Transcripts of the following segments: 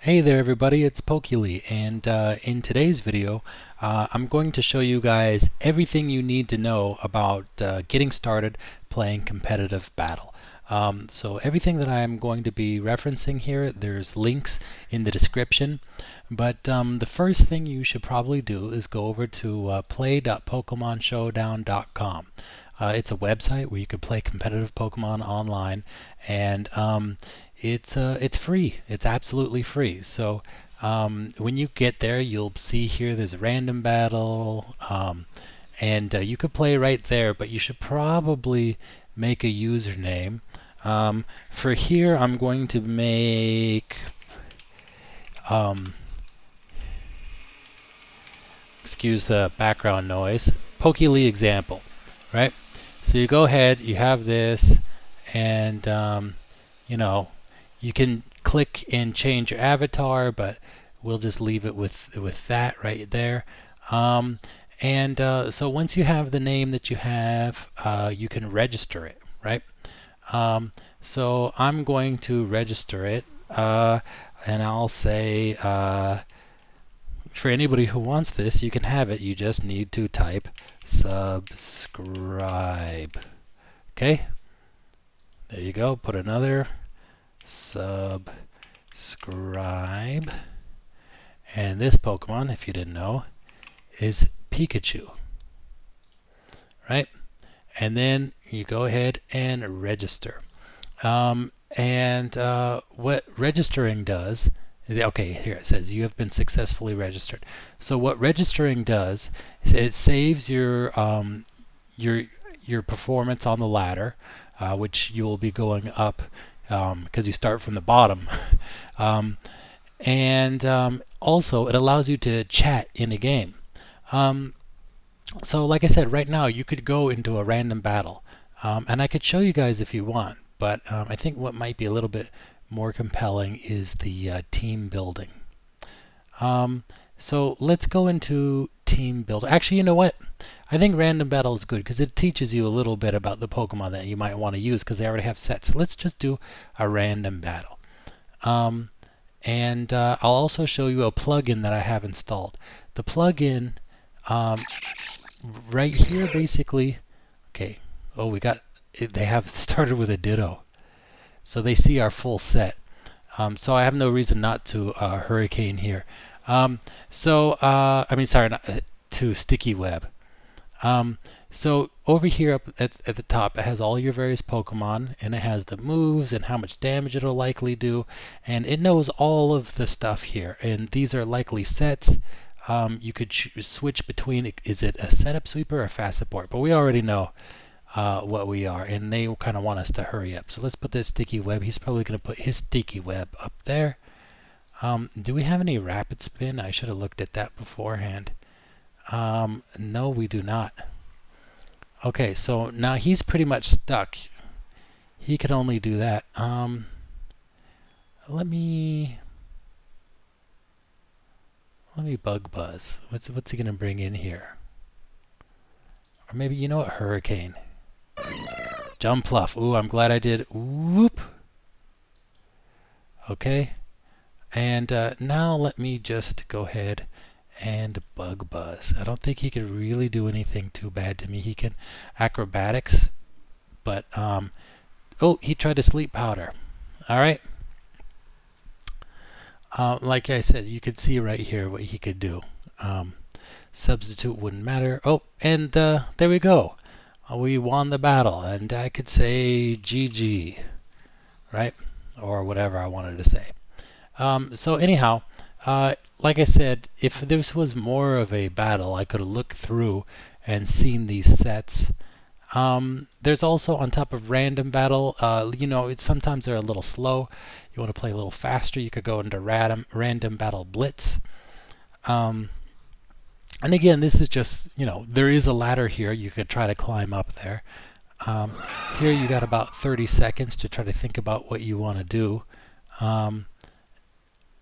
Hey there everybody, it's Pokely, and in today's video I'm going to show you guys everything you need to know about getting started playing competitive battle. So everything that I'm going to be referencing here, there's links in the description, but the first thing you should probably do is go over to play.pokemonshowdown.com. It's a website where you can play competitive Pokemon online, and it's free. It's absolutely free. So when you get there, you'll see here there's a random battle, and you could play right there. But you should probably make a username. For here, I'm going to make excuse the background noise. Pokely example, right? So you go ahead, you have this, and you know, you can click and change your avatar, but we'll just leave it with that right there. So once you have the name that you have, you can register it, right? So I'm going to register it, and I'll say, for anybody who wants this, you can have it. You just need to type subscribe. Okay? There you go. Put another subscribe. And this Pokemon, if you didn't know, is Pikachu. Right? And then you go ahead and register. What registering does, okay, here it says you have been successfully registered. So what registering does is it saves your performance on the ladder, which you will be going up because you start from the bottom. Also, it allows you to chat in a game. So like I said, right now you could go into a random battle, and I could show you guys if you want, but I think what might be a little bit more compelling is the team building. So let's go into team builder. Actually, you know what? I think random battle is good because it teaches you a little bit about the Pokemon that you might want to use because they already have sets. So let's just do a random battle. I'll also show you a plugin that I have installed. The plugin right here basically, okay, oh, they have started with a Ditto. So they see our full set. So I have no reason not to Hurricane here. I mean, sorry, not, to Sticky Web. So over here up at the top, it has all your various Pokemon, and it has the moves and how much damage it'll likely do, and it knows all of the stuff here. And these are likely sets. You could switch between, is it a setup sweeper or a fast support? But we already know what we are, and they kind of want us to hurry up. So let's put this Sticky Web. He's probably going to put his Sticky Web up there. Do we have any rapid spin? I should have looked at that beforehand. No, we do not. Okay, so now he's pretty much stuck. He can only do that. Let me Bug Buzz. What's he gonna bring in here? Or maybe, you know what, Hurricane. Jumpluff. Ooh, I'm glad I did. Whoop. Okay. And now let me just go ahead and Bug Buzz. I don't think he could really do anything too bad to me. He can acrobatics, but oh, he tried to sleep powder. All right. Like I said, you could see right here what he could do. Substitute wouldn't matter. Oh, and there we go. We won the battle, and I could say GG, right? Or whatever I wanted to say. So anyhow, like I said, if this was more of a battle, I could have looked through and seen these sets. There's also, on top of random battle, you know, sometimes they're a little slow. You want to play a little faster, you could go into random battle blitz. And again, this is just, you know, there is a ladder here. You could try to climb up there. Here you got about 30 seconds to try to think about what you want to do. And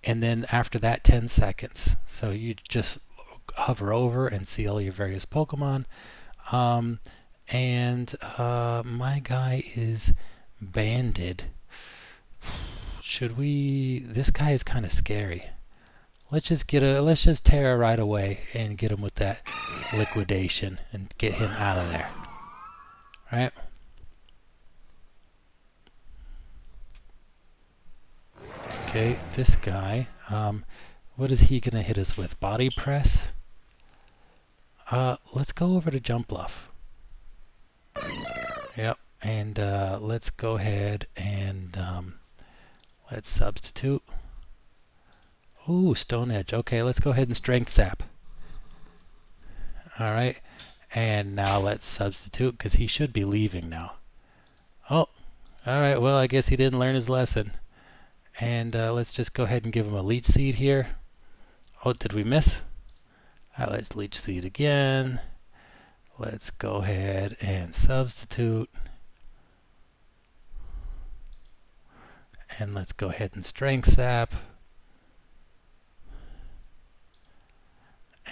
then after that, 10 seconds. So you just hover over and see all your various Pokemon. My guy is banded. should we? This guy is kind of scary. Let's just Terra right away and get him with that liquidation and get him out of there. Right? Okay, this guy. What is he gonna hit us with? Body press? Let's go over to Jump Bluff. Yep, and let's go ahead and let's substitute. Ooh, Stone Edge. Okay, let's go ahead and Strength Sap. Alright, and now let's substitute because he should be leaving now. Oh, alright, well, I guess he didn't learn his lesson. And let's just go ahead and give him a Leech Seed here. Oh, did we miss? Alright, let's Leech Seed again. Let's go ahead and substitute. And let's go ahead and Strength Sap.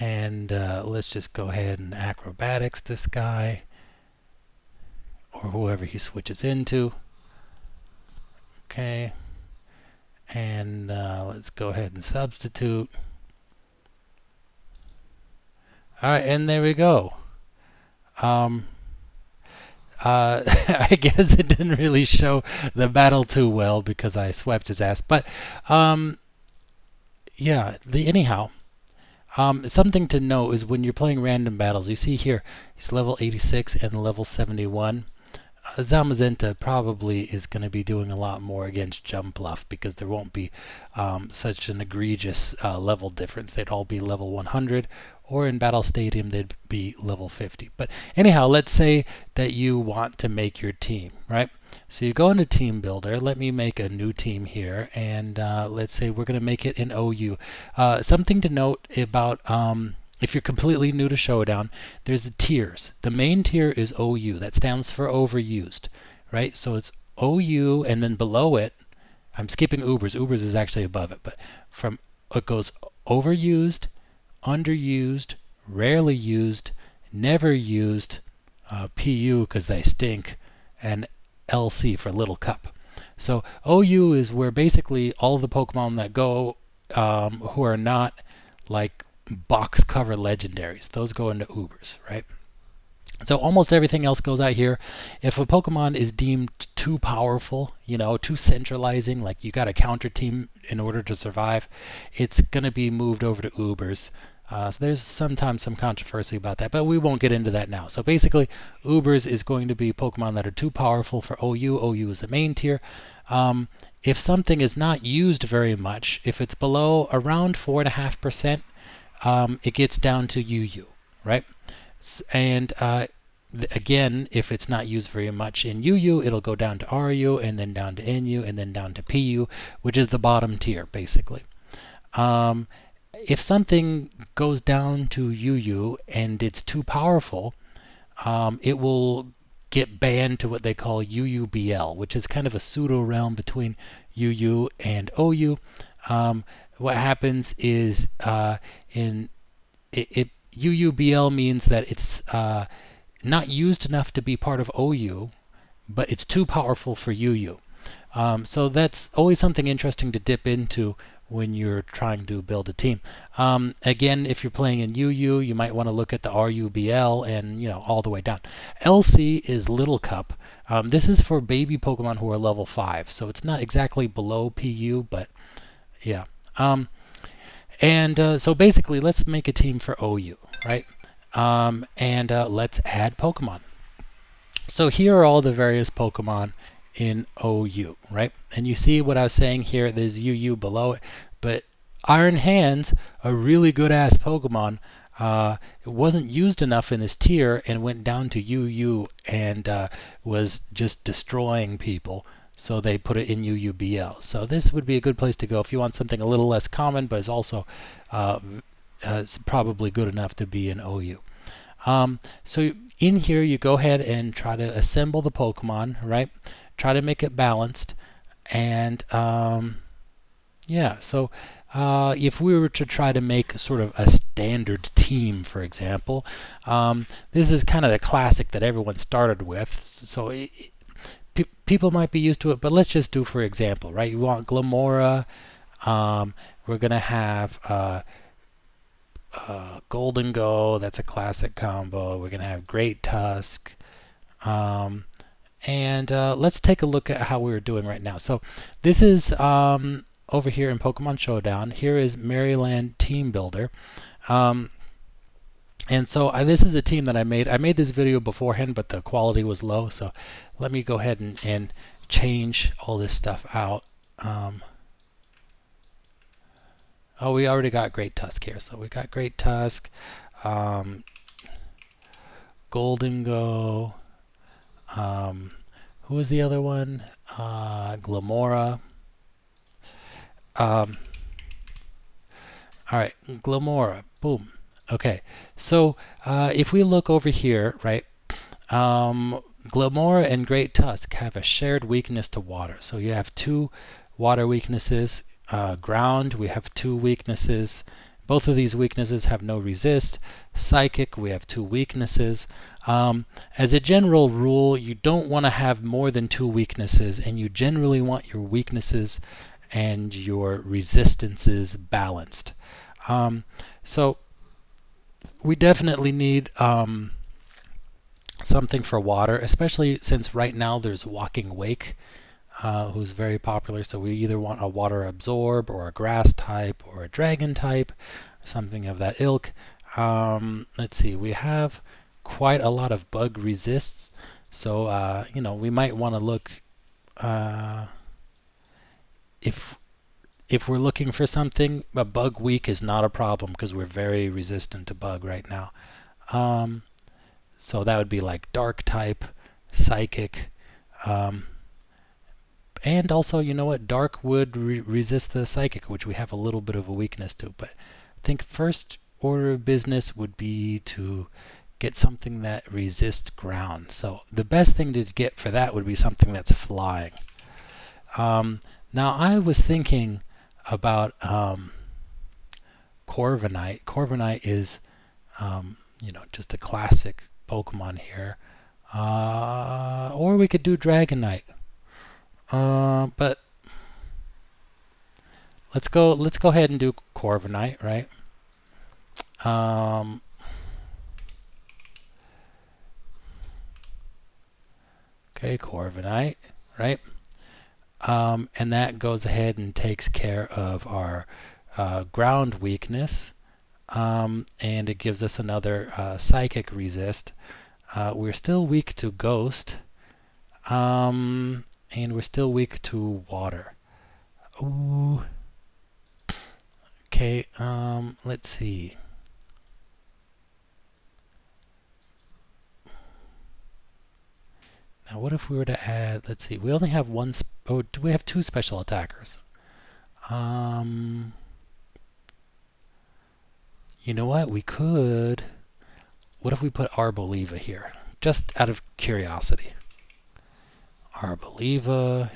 And let's just go ahead and Acrobatics this guy. Or whoever he switches into. Okay. And let's go ahead and substitute. Alright, and there we go. I guess it didn't really show the battle too well because I swept his ass. But yeah, anyhow. Something to note is when you're playing random battles, you see here he's level 86 and level 71. Zamazenta probably is going to be doing a lot more against Jump Bluff because there won't be such an egregious level difference. They'd all be level 100, or in Battle Stadium they'd be level 50. But anyhow, let's say that you want to make your team, right? So you go into Team Builder. Let me make a new team here, and let's say we're going to make it in OU. Something to note about if you're completely new to Showdown, there's the tiers. The main tier is OU. That stands for overused, right? So it's OU, and then below it, I'm skipping Ubers. Ubers is actually above it, but from it goes overused, underused, rarely used, never used, PU because they stink, and LC for Little Cup. So OU is where basically all the Pokemon that go who are not like box cover legendaries, those go into Ubers, right? So almost everything else goes out here. If a Pokemon is deemed too powerful, you know, too centralizing, like you got a counter team in order to survive, it's going to be moved over to Ubers. So there's sometimes some controversy about that, but we won't get into that now. So basically, Ubers is going to be Pokemon that are too powerful for OU. OU is the main tier. If something is not used very much, if it's below around 4.5%, it gets down to UU, right? And again, if it's not used very much in UU, it'll go down to RU, and then down to NU, and then down to PU, which is the bottom tier, basically. If something goes down to UU and it's too powerful, it will get banned to what they call UUBL, which is kind of a pseudo realm between UU and OU. What happens is UUBL means that it's not used enough to be part of OU, but it's too powerful for UU. So that's always something interesting to dip into when you're trying to build a team. Again, if you're playing in UU, you might want to look at the RUBL and, you know, all the way down. LC is Little Cup. This is for baby Pokemon who are level 5, so it's not exactly below PU, but yeah. So basically, let's make a team for OU, right? Let's add Pokemon. So here are all the various Pokemon in OU, right? And you see what I was saying here, there's UU below it, but Iron Hands, a really good ass Pokemon, it wasn't used enough in this tier and went down to UU and was just destroying people, so they put it in UUBL. So this would be a good place to go if you want something a little less common, but is also probably good enough to be in OU. So in here you go ahead and try to assemble the Pokemon, right? Try to make it balanced, and yeah, so if we were to try to make sort of a standard team, for example, this is kind of the classic that everyone started with. So people might be used to it, but let's just do for example, right? You want Glamora. We're gonna have Golden Go. That's a classic combo. We're gonna have Great Tusk. And let's take a look at how we're doing right now. So this is over here in Pokemon Showdown. Here is Maryland Team Builder. And so this is a team that I made. I made this video beforehand, but the quality was low. So let me go ahead and change all this stuff out. Oh, we already got Great Tusk here. So we got Great Tusk, Golden Go. Who was the other one? Glamora. All right, Glamora. Boom. Okay, so if we look over here, right, Glamora and Great Tusk have a shared weakness to water. So you have two water weaknesses. Ground, we have two weaknesses. Both of these weaknesses have no resist. Psychic, we have two weaknesses. As a general rule, you don't want to have more than two weaknesses, and you generally want your weaknesses and your resistances balanced. So we definitely need something for water, especially since right now there's Walking Wake, who's very popular. So we either want a water absorb or a grass type or a dragon type, something of that ilk. Let's see, we have quite a lot of bug resists. So, you know, we might want to look, if we're looking for something, a bug weak is not a problem because we're very resistant to bug right now. So that would be like dark type, psychic, and also, you know what, dark would resist the psychic, which we have a little bit of a weakness to. But I think first order of business would be to get something that resists ground. So the best thing to get for that would be something that's flying. Now I was thinking about Corviknight. Corviknight is, you know, just a classic Pokemon here. Or we could do Dragonite. But let's go ahead and do Corviknight, right? Okay, Corviknight, right? And that goes ahead and takes care of our ground weakness, and it gives us another psychic resist. We're still weak to ghost, and we're still weak to water. Ooh. Okay, let's see. Now what if we were to add, let's see, we only have one, oh, do we have two special attackers? You know what, we could, what if we put Arboliva here? Just out of curiosity. Arboliva.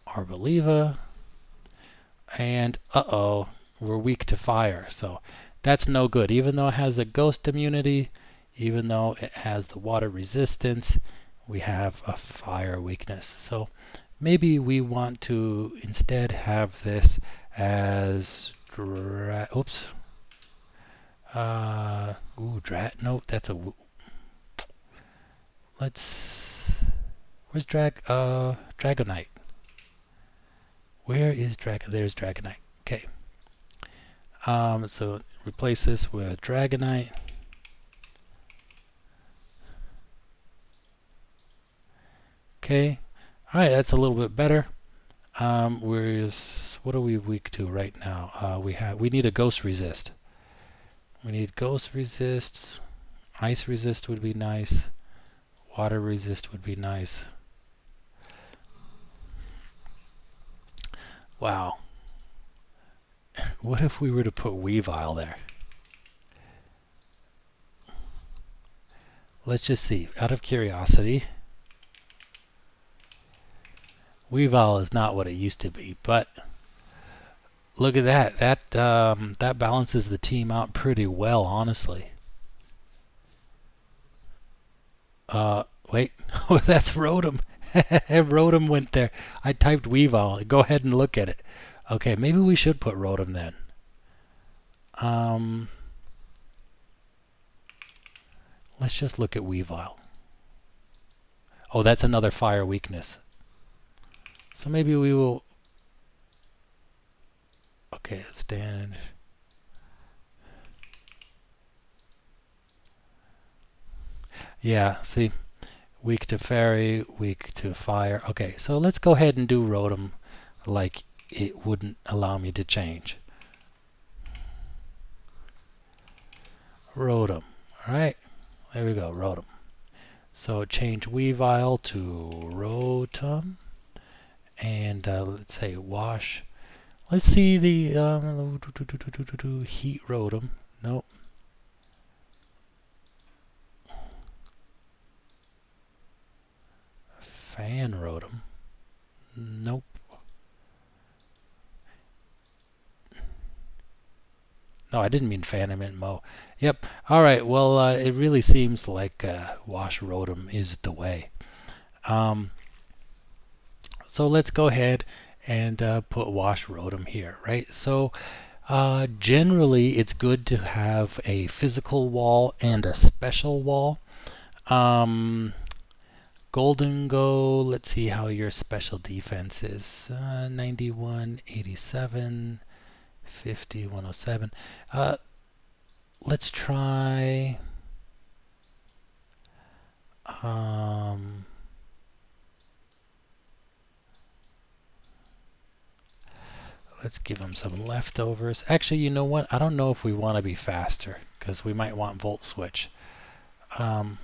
Arboliva. And uh-oh, we're weak to fire. So that's no good. Even though it has a ghost immunity, even though it has the water resistance, we have a fire weakness. So maybe we want to instead have this as oops. No, that's a let's where's Dragonite? Where is Dragon? There's Dragonite. Okay. So replace this with Dragonite. Okay. All right, that's a little bit better. What are we weak to right now? We need a ghost resist. We need ghost resist. Ice resist would be nice. Water resist would be nice. Wow. What if we were to put Weavile there? Let's just see, out of curiosity. Weavile is not what it used to be, but Look at that. That balances the team out pretty well, honestly. Wait. Oh, that's Rotom. Rotom went there. I typed Weavile. Go ahead and look at it. Okay, maybe we should put Rotom then. Let's just look at Weavile. Oh, that's another fire weakness. So maybe we will... Okay, stand... Yeah, see? Weak to fairy, weak to fire. Okay, so let's go ahead and do Rotom like it wouldn't allow me to change. Rotom. Alright, there we go, Rotom. So change Weavile to Rotom. And let's say wash. Let's see the heat Rotom. Nope. Fan Rotom. Nope. No, I didn't mean fan, I meant Mo. Yep. Alright, well, it really seems like Wash Rotom is the way. So let's go ahead and put Wash Rotom here, right? So generally, it's good to have a physical wall and a special wall. Golden Go, let's see how your special defense is. 91, 87... 50, 107. Let's try let's give him some leftovers. Actually, you know what? I don't know if we want to be faster because we might want Volt Switch. And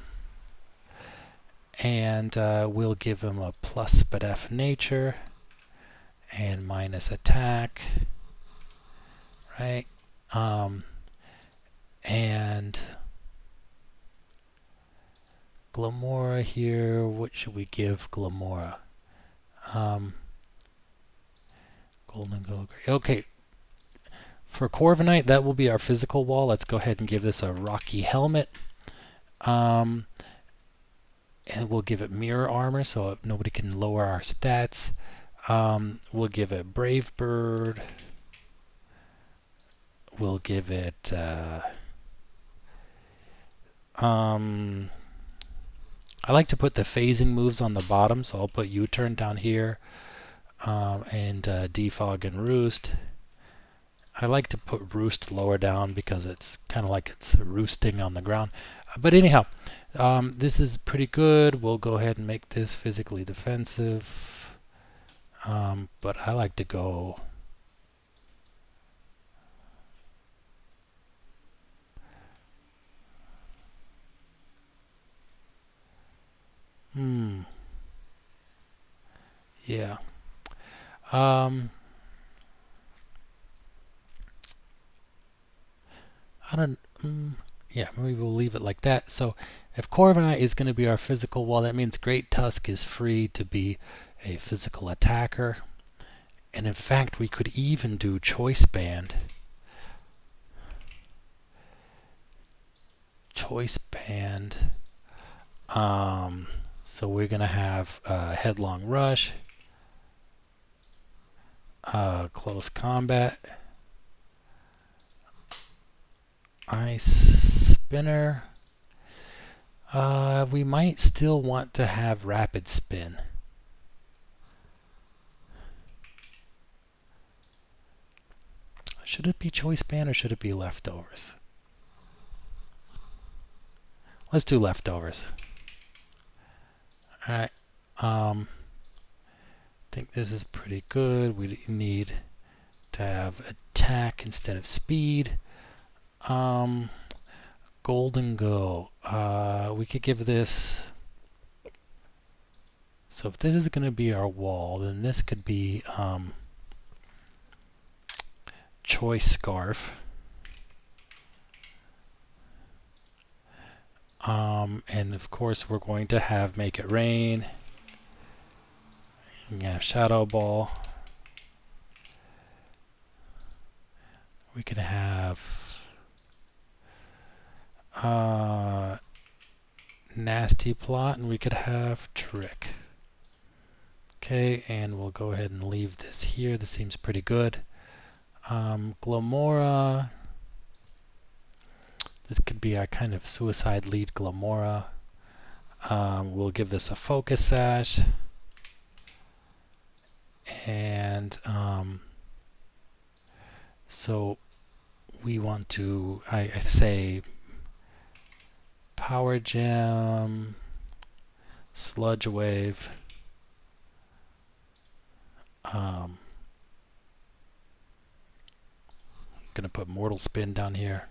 we'll give him a plus Spadef Nature and minus attack. Right, and Glamora here. What should we give Glamora? Golden Go. Okay, for Corviknight, that will be our physical wall. Let's go ahead and give this a Rocky Helmet, and we'll give it Mirror Armor so nobody can lower our stats. We'll give it Brave Bird. We'll give it I like to put the phasing moves on the bottom, so I'll put U-turn down here, and defog and roost. I like to put roost lower down because it's kind of like it's roosting on the ground. But anyhow, this is pretty good. We'll go ahead and make this physically defensive, but I like to go yeah. I don't. Yeah, maybe we'll leave it like that. So, if Corviknight is going to be our physical wall, that means Great Tusk is free to be a physical attacker. And in fact, we could even do Choice Band. Choice Band. So we're going to have Headlong Rush, Close Combat, Ice Spinner. We might still want to have Rapid Spin. Should it be Choice Band or should it be Leftovers? Let's do Leftovers. Alright. I think this is pretty good. We need to have attack instead of speed. Golden Go. We could give this... So if this is going to be our wall, then this could be Choice Scarf. And of course we're going to have Make It Rain. Yeah, Shadow Ball. We could have nasty plot, and we could have trick. Okay, and we'll go ahead and leave this here. This seems pretty good. Glamora. This could be our kind of suicide lead Glamora. We'll give this a focus sash. And so we want to, I say, Power Gem, Sludge Wave. I'm going to put Mortal Spin down here.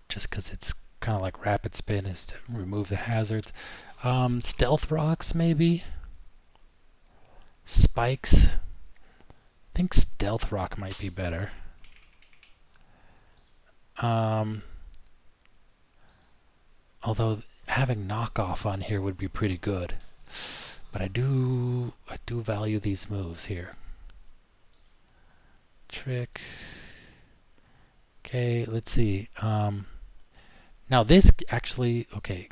Just because it's kind of like Rapid Spin is to remove the hazards. Stealth Rocks, maybe? Spikes. I think Stealth Rock might be better. Although having knockoff on here would be pretty good. But I do value these moves here. Trick. Okay, let's see. Now this actually, okay.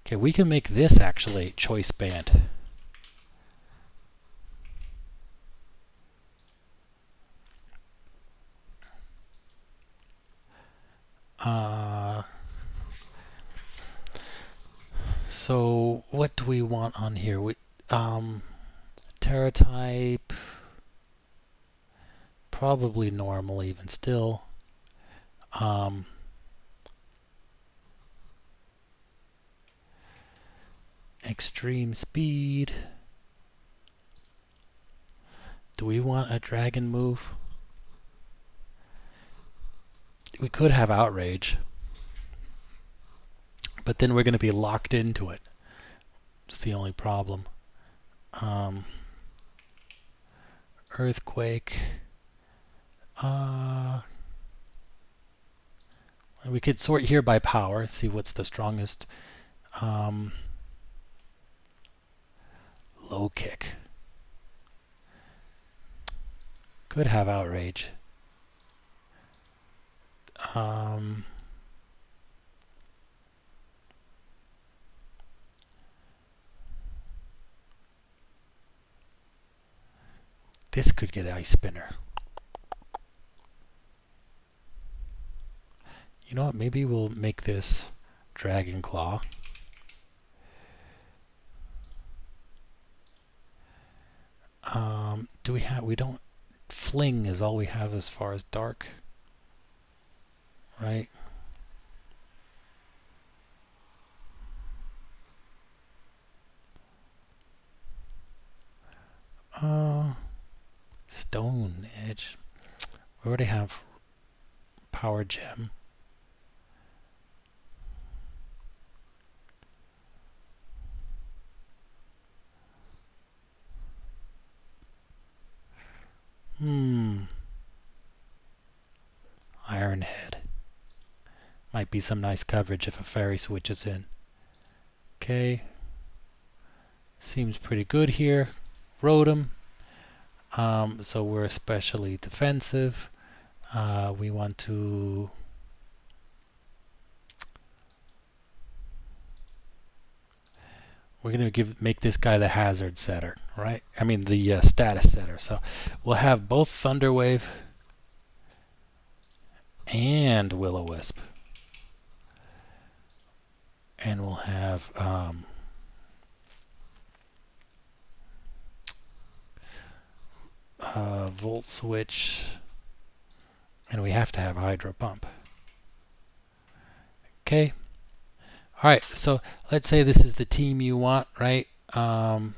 Okay, we can make this actually choice band. So what do we want on here? We Terra type, probably normal even still. Extreme speed. Do we want a dragon move? We could have outrage, but then we're going to be locked into it. It's the only problem. Earthquake. We could sort here by power, see what's the strongest. Low kick. Could have outrage. This could get Ice Spinner. You know what? Maybe we'll make this Dragon Claw. Do we have? We don't. Fling is all we have as far as dark, right? Stone Edge. We already have Power Gem. Iron Head. Might be some nice coverage if a fairy switches in. Okay. Seems pretty good here. Rotom. So we're especially defensive. We want to... We're going to make this guy the hazard setter, right? I mean the status setter. So we'll have both Thunder Wave and Will-O-Wisp. And we'll have Volt Switch, and we have to have Hydro Pump. Okay. All right, so let's say this is the team you want, right? Oh,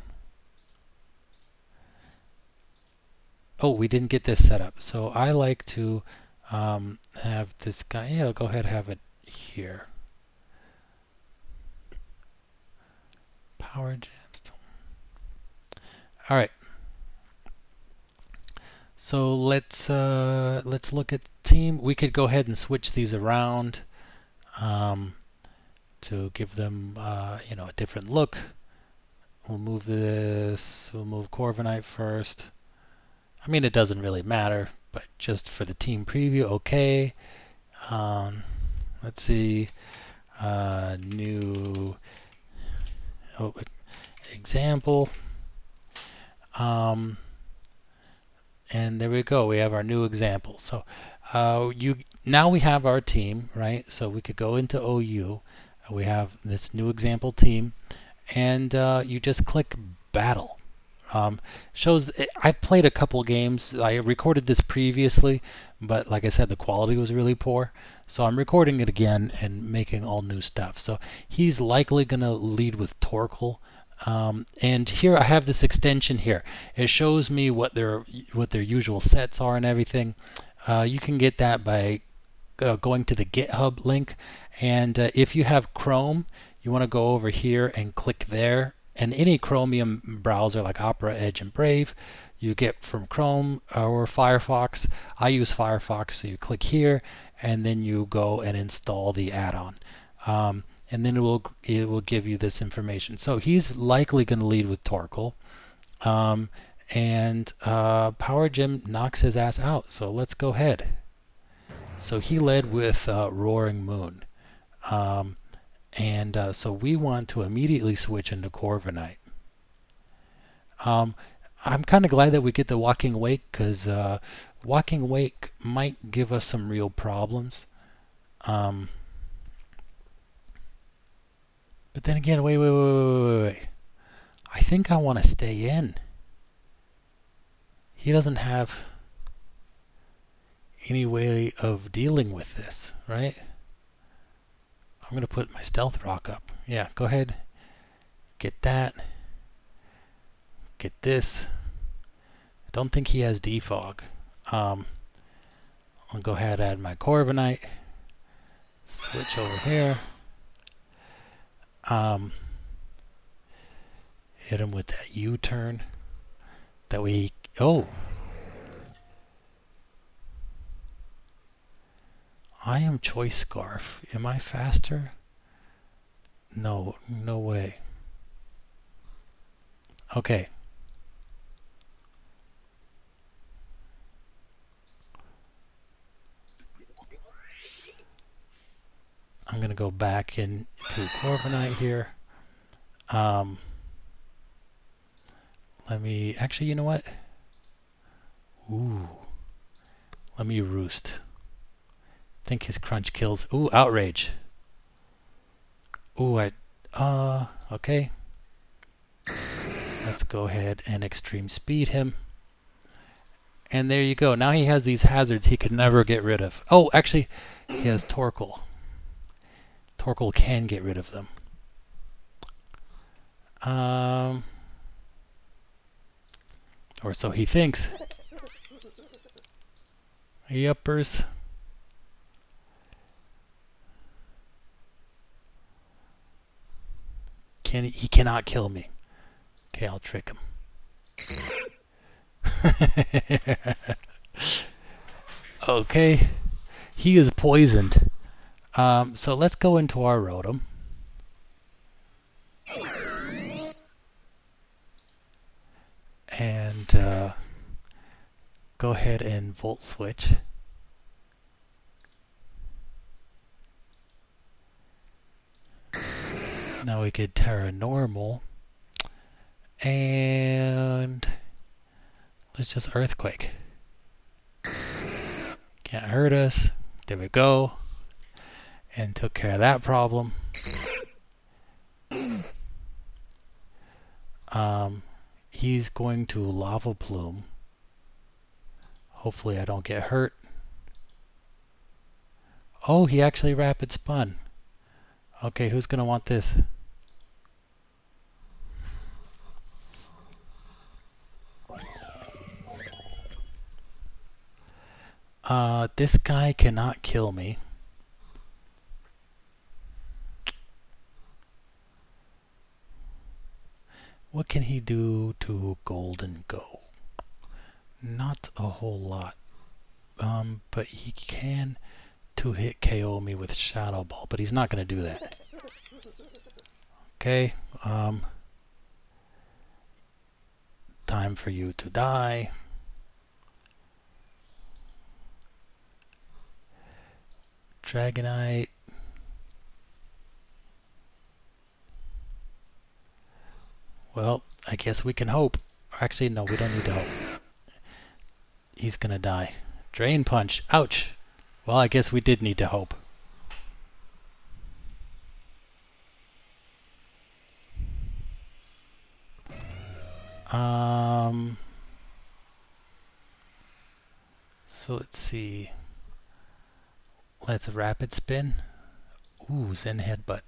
we didn't get this set up. So I like to have this guy. Yeah, I'll go ahead and have it here. Power Gems. All right. So let's look at the team. We could go ahead and switch these around to give them a different look. We'll move this. We'll move Corviknight first. I mean, it doesn't really matter, but just for the team preview, okay. Let's see. New example. And there we go. We have our new example. So now we have our team, right? So we could go into OU. We have this new example team, and you just click battle. Shows I played a couple games. I recorded this previously, but like I said, the quality was really poor. So I'm recording it again and making all new stuff. So he's likely going to lead with Torkoal. And here I have this extension here. It shows me what their usual sets are and everything. You can get that by going to the GitHub link. And if you have Chrome, you want to go over here and click there. And any Chromium browser like Opera, Edge, and Brave, you get from Chrome or Firefox. I use Firefox, so you click here, and then you go and install the add-on. And then it will give you this information. So he's likely going to lead with Torkoal. And Power Gym knocks his ass out. So let's go ahead. So he led with Roaring Moon. So we want to immediately switch into Corviknight. I'm kind of glad that we get the Walking Wake, because Walking Wake might give us some real problems. But then again, wait. I think I want to stay in. He doesn't have any way of dealing with this, right? I'm going to put my Stealth Rock up. Yeah, go ahead. Get that. Get this. I don't think he has Defog. I'll go ahead and add my Corviknight. Switch over here. Hit him with that U-turn. That we... Oh! I am Choice Scarf. Am I faster? No, no way. Okay. I'm going to go back into Corviknight here. Let me... Actually, you know what? Ooh. Let me Roost. Think his crunch kills. Ooh, Outrage. Ooh, okay. Let's go ahead and Extreme Speed him. And there you go. Now he has these hazards he could never get rid of. Oh, actually, he has Torkoal. Torkoal can get rid of them. Or so he thinks. Yuppers. He cannot kill me. Okay, I'll trick him. Okay. He is poisoned. So let's go into our Rotom. And go ahead and Volt Switch. Now we could Terra Normal. And let's just Earthquake. Can't hurt us. There we go. And took care of that problem. He's going to Lava Plume. Hopefully I don't get hurt. Oh, he actually Rapid Spun. Okay, who's going to want this? This guy cannot kill me. What can he do to Golden Go? Not a whole lot. But he can two-hit KO me with Shadow Ball, but he's not going to do that. Okay. time for you to die. Dragonite. Well, I guess we can hope. Actually, no, we don't need to hope. He's gonna die. Drain Punch. Ouch. Well, I guess we did need to hope. So let's see. Let's rapid spin. Ooh, Zen Headbutt.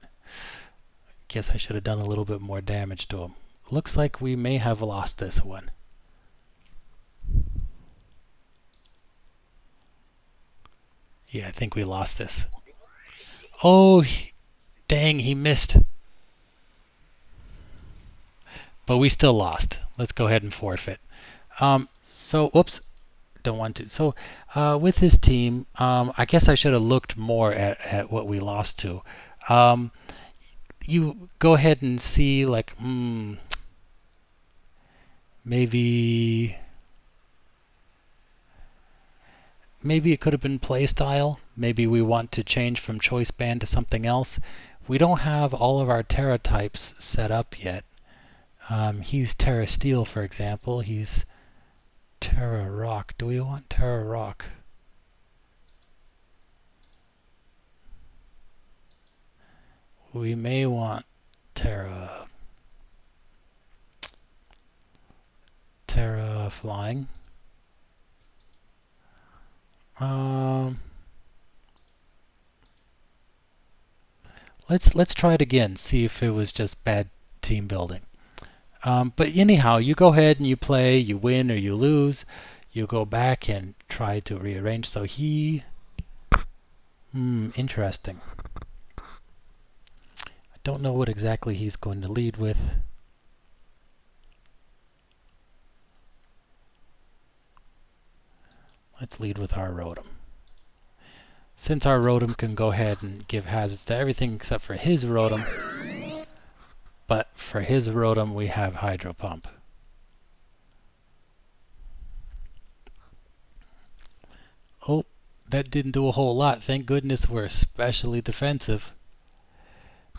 Guess I should have done a little bit more damage to him. Looks like we may have lost this one. Yeah, I think we lost this. Oh, dang, he missed. But we still lost. Let's go ahead and forfeit. Whoops. Don't want to. So, with his team, I guess I should have looked more at what we lost to. You go ahead and see, like, maybe it could have been playstyle. Maybe we want to change from Choice Band to something else. We don't have all of our Terra types set up yet. He's Terra Steel, for example. He's Terra Rock. Do we want Terra Rock? We may want Terra Flying. Let's try it again. See if it was just bad team building. But anyhow, you go ahead and you play. You win or you lose. You go back and try to rearrange. So he, interesting. I don't know what exactly he's going to lead with. Let's lead with our Rotom. Since our Rotom can go ahead and give hazards to everything except for his Rotom, but for his Rotom we have Hydro Pump. Oh, that didn't do a whole lot. Thank goodness we're especially defensive.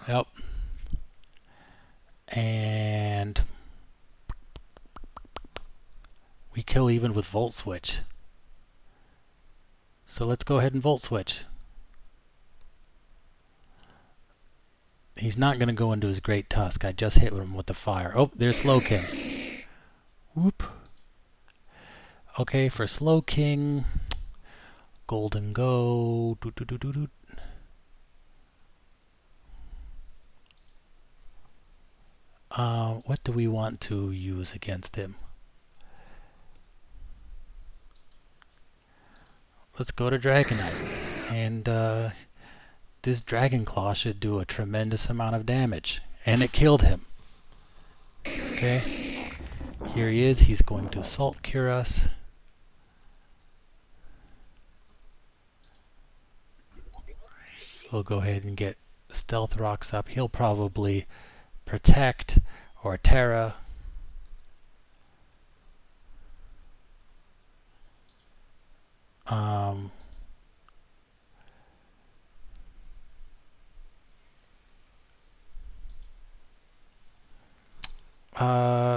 Yep. And we kill even with Volt Switch. So let's go ahead and Volt Switch. He's not going to go into his Great Tusk. I just hit him with the fire. Oh, there's Slowking. Whoop. Okay, for Slowking, Golden Go. What do we want to use against him? Let's go to Dragonite. And this Dragon Claw should do a tremendous amount of damage. And it killed him. Okay. Here he is. He's going to Salt Cure us. We'll go ahead and get Stealth Rocks up. He'll probably Protect or Terra.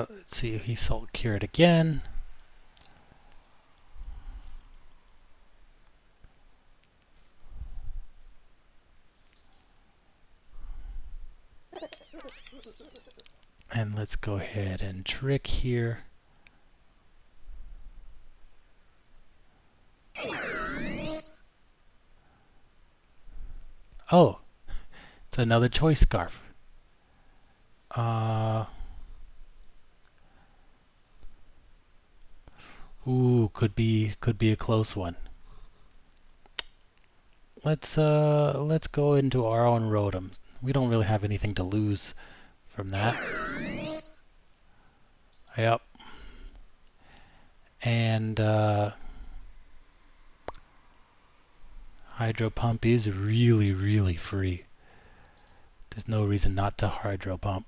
Let's see if he Salt Cured again. And let's go ahead and Trick here. Oh, it's another Choice Scarf. Ooh, could be a close one. Let's go into our own Rotom. We don't really have anything to lose from that. Yep. And Hydro Pump is really, really free. There's no reason not to Hydro Pump.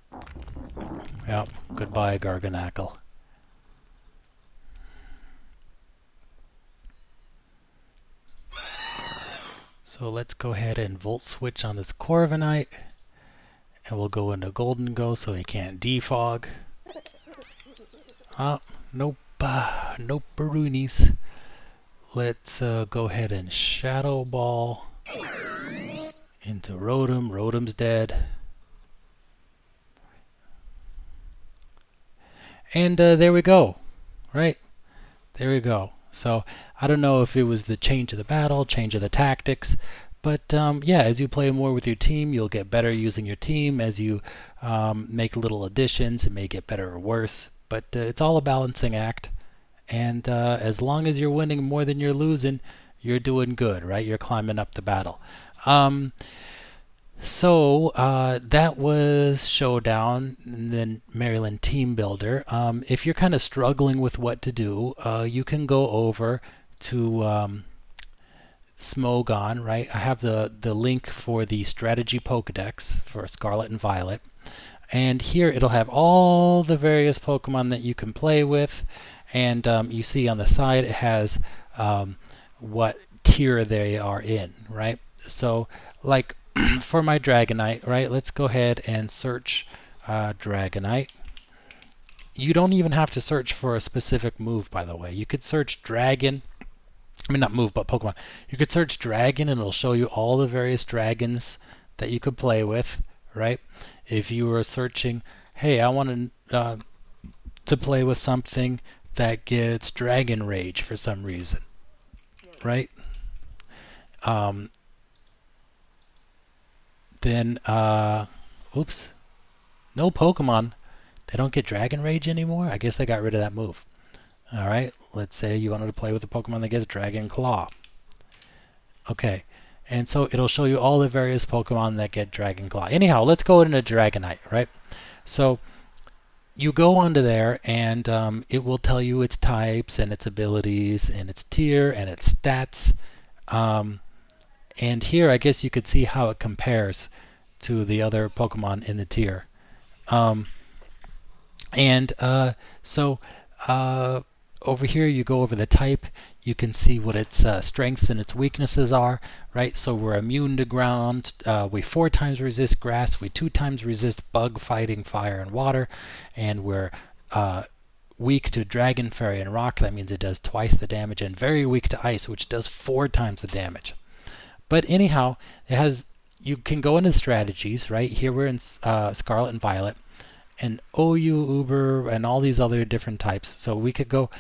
Yep. Goodbye, Garganackle. So let's go ahead and volt switch on this Corviknight, and we'll go into Golden Go so he can't defog. Nope, nope, Baroonies. Let's go ahead and Shadow Ball into Rotom. Rotom's dead. And there we go, right? There we go. So I don't know if it was the change of the battle, change of the tactics, but yeah, as you play more with your team, you'll get better using your team. As you make little additions, it may get better or worse, but it's all a balancing act. And as long as you're winning more than you're losing, you're doing good, right? You're climbing up the battle. So that was Showdown, and then Maryland Team Builder. If you're kind of struggling with what to do, you can go over to Smogon, right? I have the link for the Strategy Pokedex for Scarlet and Violet. And here it'll have all the various Pokemon that you can play with. And you see on the side it has what tier they are in, right? So like for my Dragonite, right, let's go ahead and search Dragonite. You don't even have to search for a specific move, by the way. You could search Dragon. I mean, not move, but Pokemon. You could search Dragon, and it'll show you all the various dragons that you could play with, right? If you were searching, hey, I want to play with something that gets Dragon Rage for some reason, right? Then, oops, no Pokemon. They don't get Dragon Rage anymore? I guess they got rid of that move. All right, let's say you wanted to play with a Pokemon that gets Dragon Claw. Okay, and so it'll show you all the various Pokemon that get Dragon Claw. Anyhow, let's go into Dragonite, right? So you go onto there, and it will tell you its types and its abilities and its tier and its stats. And here, I guess you could see how it compares to the other Pokemon in the tier. Over here, you go over the type. You can see what its strengths and its weaknesses are, right? So we're immune to ground. We 4 times resist grass. We 2 times resist bug fighting, fire, and water. And we're weak to dragon, fairy, and rock. That means it does twice the damage. And very weak to ice, which does 4 times the damage. But anyhow, it has. You can go into strategies, right? Here we're in Scarlet and Violet, and OU, Uber, and all these other different types. So we could go,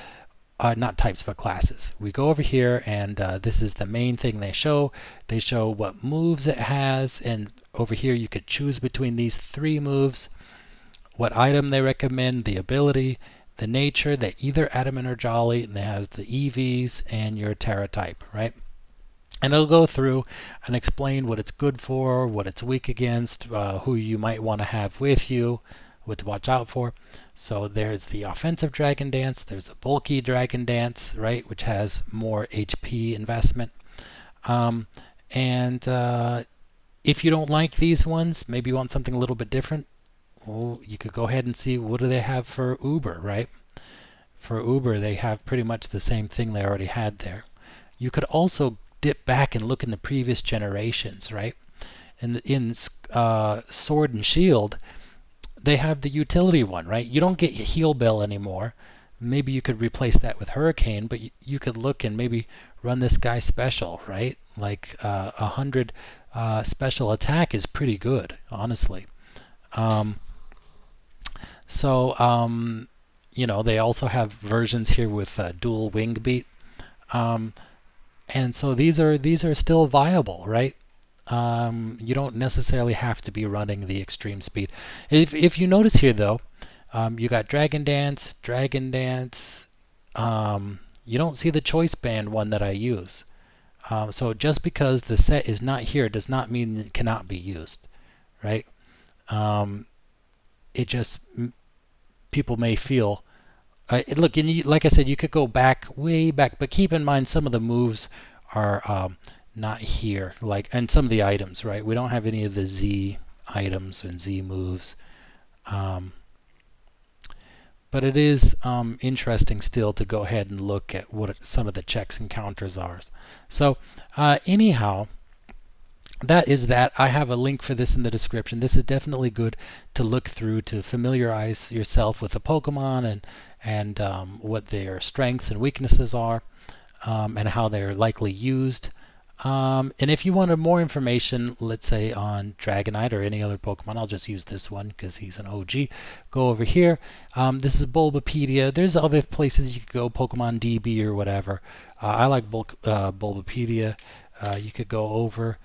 not types, but classes. We go over here, and this is the main thing they show. They show what moves it has, and over here you could choose between these 3 moves, what item they recommend, the ability, the nature, the either adamant or jolly, and they have the EVs and your Terra type, right? And it'll go through and explain what it's good for, what it's weak against, who you might want to have with you, what to watch out for. So there's the offensive Dragon Dance, there's a bulky Dragon Dance, right, which has more HP investment. If you don't like these ones, maybe you want something a little bit different, well, you could go ahead and see what do they have for Uber, right? For Uber, they have pretty much the same thing they already had there. You could also dip back and look in the previous generations, right? In Sword and Shield, they have the utility one, right? You don't get Heal Bell anymore. Maybe you could replace that with Hurricane, but you could look and maybe run this guy special, right? Like 100 special attack is pretty good, honestly. You know, they also have versions here with dual wing beat. And so these are still viable, right? You don't necessarily have to be running the extreme speed. If you notice here, though, you got Dragon Dance. You don't see the Choice Band one that I use. So just because the set is not here does not mean it cannot be used, right? It just, people may feel, look, and like I said, you could go back, way back, but keep in mind some of the moves are not here, and some of the items, right? We don't have any of the Z items and Z moves. But it is interesting still to go ahead and look at what some of the checks and counters are. So anyhow, that is that. I have a link for this in the description. This is definitely good to look through to familiarize yourself with the Pokemon and what their strengths and weaknesses are, and how they're likely used. And if you wanted more information, let's say on Dragonite or any other Pokemon, I'll just use this one because he's an OG. Go over here. This is Bulbapedia. There's other places you could go, Pokemon DB or whatever. I like Bulbapedia. You could go over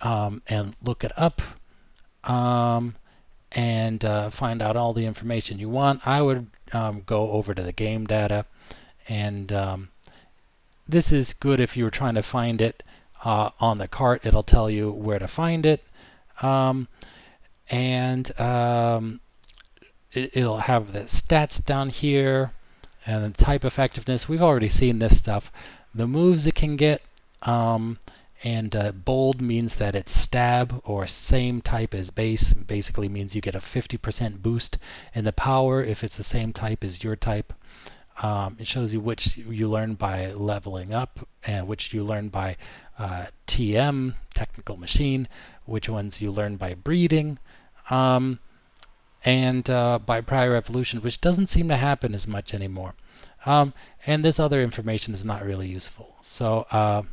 and look it up, and find out all the information you want. I would go over to the game data, and this is good if you were trying to find it on the cart. It'll tell you where to find it, and it'll have the stats down here and the type effectiveness. We've already seen this stuff. The moves it can get, and bold means that it's stab or same type as base. Basically means you get a 50% boost in the power if it's the same type as your type. It shows you which you learn by leveling up and which you learn by TM, technical machine, which ones you learn by breeding, and by prior evolution, which doesn't seem to happen as much anymore. And this other information is not really useful. So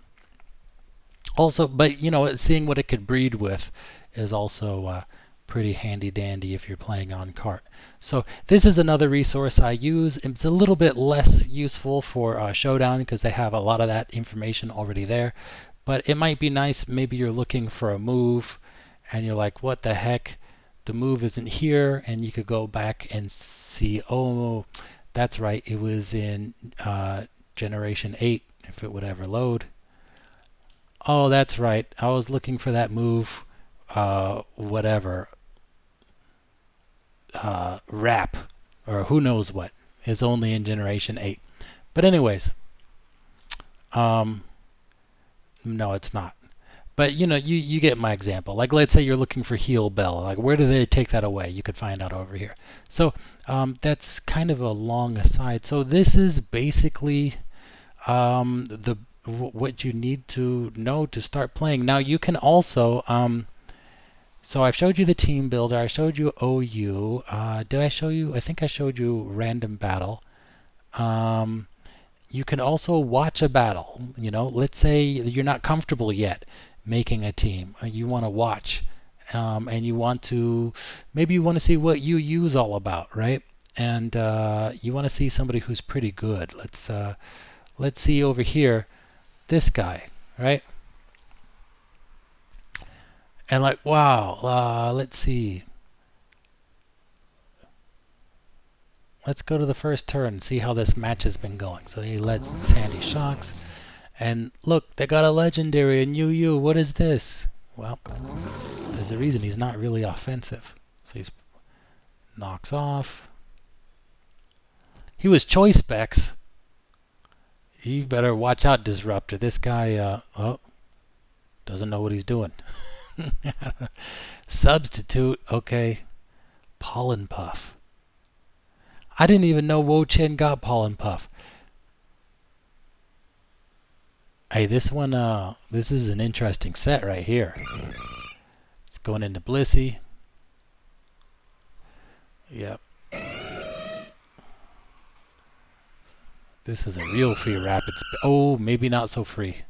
also, but you know, seeing what it could breed with is also pretty handy dandy if you're playing on cart. So this is another resource I use. It's a little bit less useful for Showdown because they have a lot of that information already there. But it might be nice, maybe you're looking for a move and you're like, what the heck? The move isn't here, and you could go back and see, oh, that's right, it was in Generation 8, if it would ever load. Oh, that's right, I was looking for that move, whatever, Wrap, or who knows what, is only in Generation 8. But anyways, no, it's not. But you know, you get my example. Like, let's say you're looking for Heal Bell. Like, where do they take that away? You could find out over here. So that's kind of a long aside. So this is basically what you need to know to start playing. Now you can also so I've showed you the team builder. I showed you OU. Did I show you? I think I showed you random battle. You can also watch a battle. You know, let's say you're not comfortable yet making a team. You want to watch, and you want to, maybe you want to see what UU is all about, right? And you want to see somebody who's pretty good. Let's see over here, this guy, right? And like, wow, let's see. Let's go to the first turn and see how this match has been going. So he led Sandy Shocks. And look, they got a legendary in UU. What is this? Well, there's a reason he's not really offensive. So he knocks off. He was choice specs. You better watch out, Disruptor. This guy, doesn't know what he's doing. Substitute, okay. Pollen Puff. I didn't even know Wo Chen got Pollen Puff. Hey, this one, this is an interesting set right here. It's going into Blissey. Yep. This is a real free rapid. Oh, maybe not so free.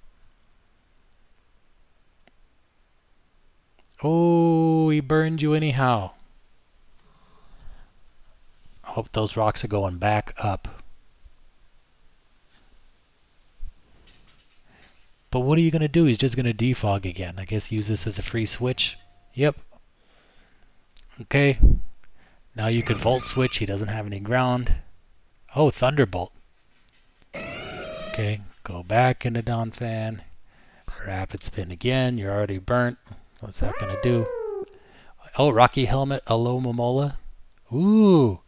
Oh, he burned you anyhow. I hope those rocks are going back up. But what are you going to do? He's just going to defog again. I guess use this as a free switch. Yep. Okay. Now you could Volt Switch. He doesn't have any ground. Oh, Thunderbolt. Okay. Go back into Donphan. Rapid Spin again. You're already burnt. What's that going to do? Oh, Rocky Helmet. Alo Momola. Ooh.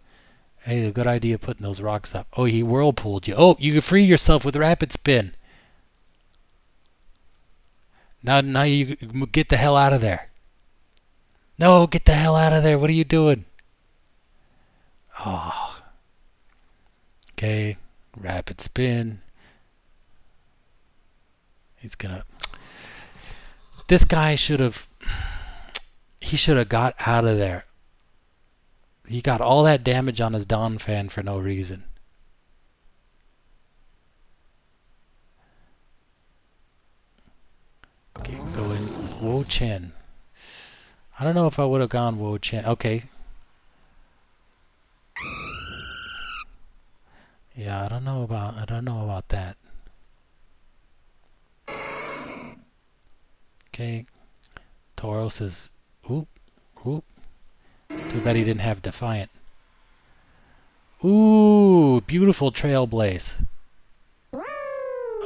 Hey, a good idea putting those rocks up. Oh, he whirlpooled you. Oh, you can free yourself with Rapid Spin. Now you get the hell out of there. No, get the hell out of there. What are you doing? Oh. Okay. Rapid Spin. He's gonna... This guy should have... He should have got out of there. He got all that damage on his Donphan for no reason. Okay, go in Wo Chen. I don't know if I would have gone Wo Chen. Okay. Yeah, I don't know about that. Okay. Tauros is oop. Too bad he didn't have Defiant. Ooh, beautiful Trailblaze.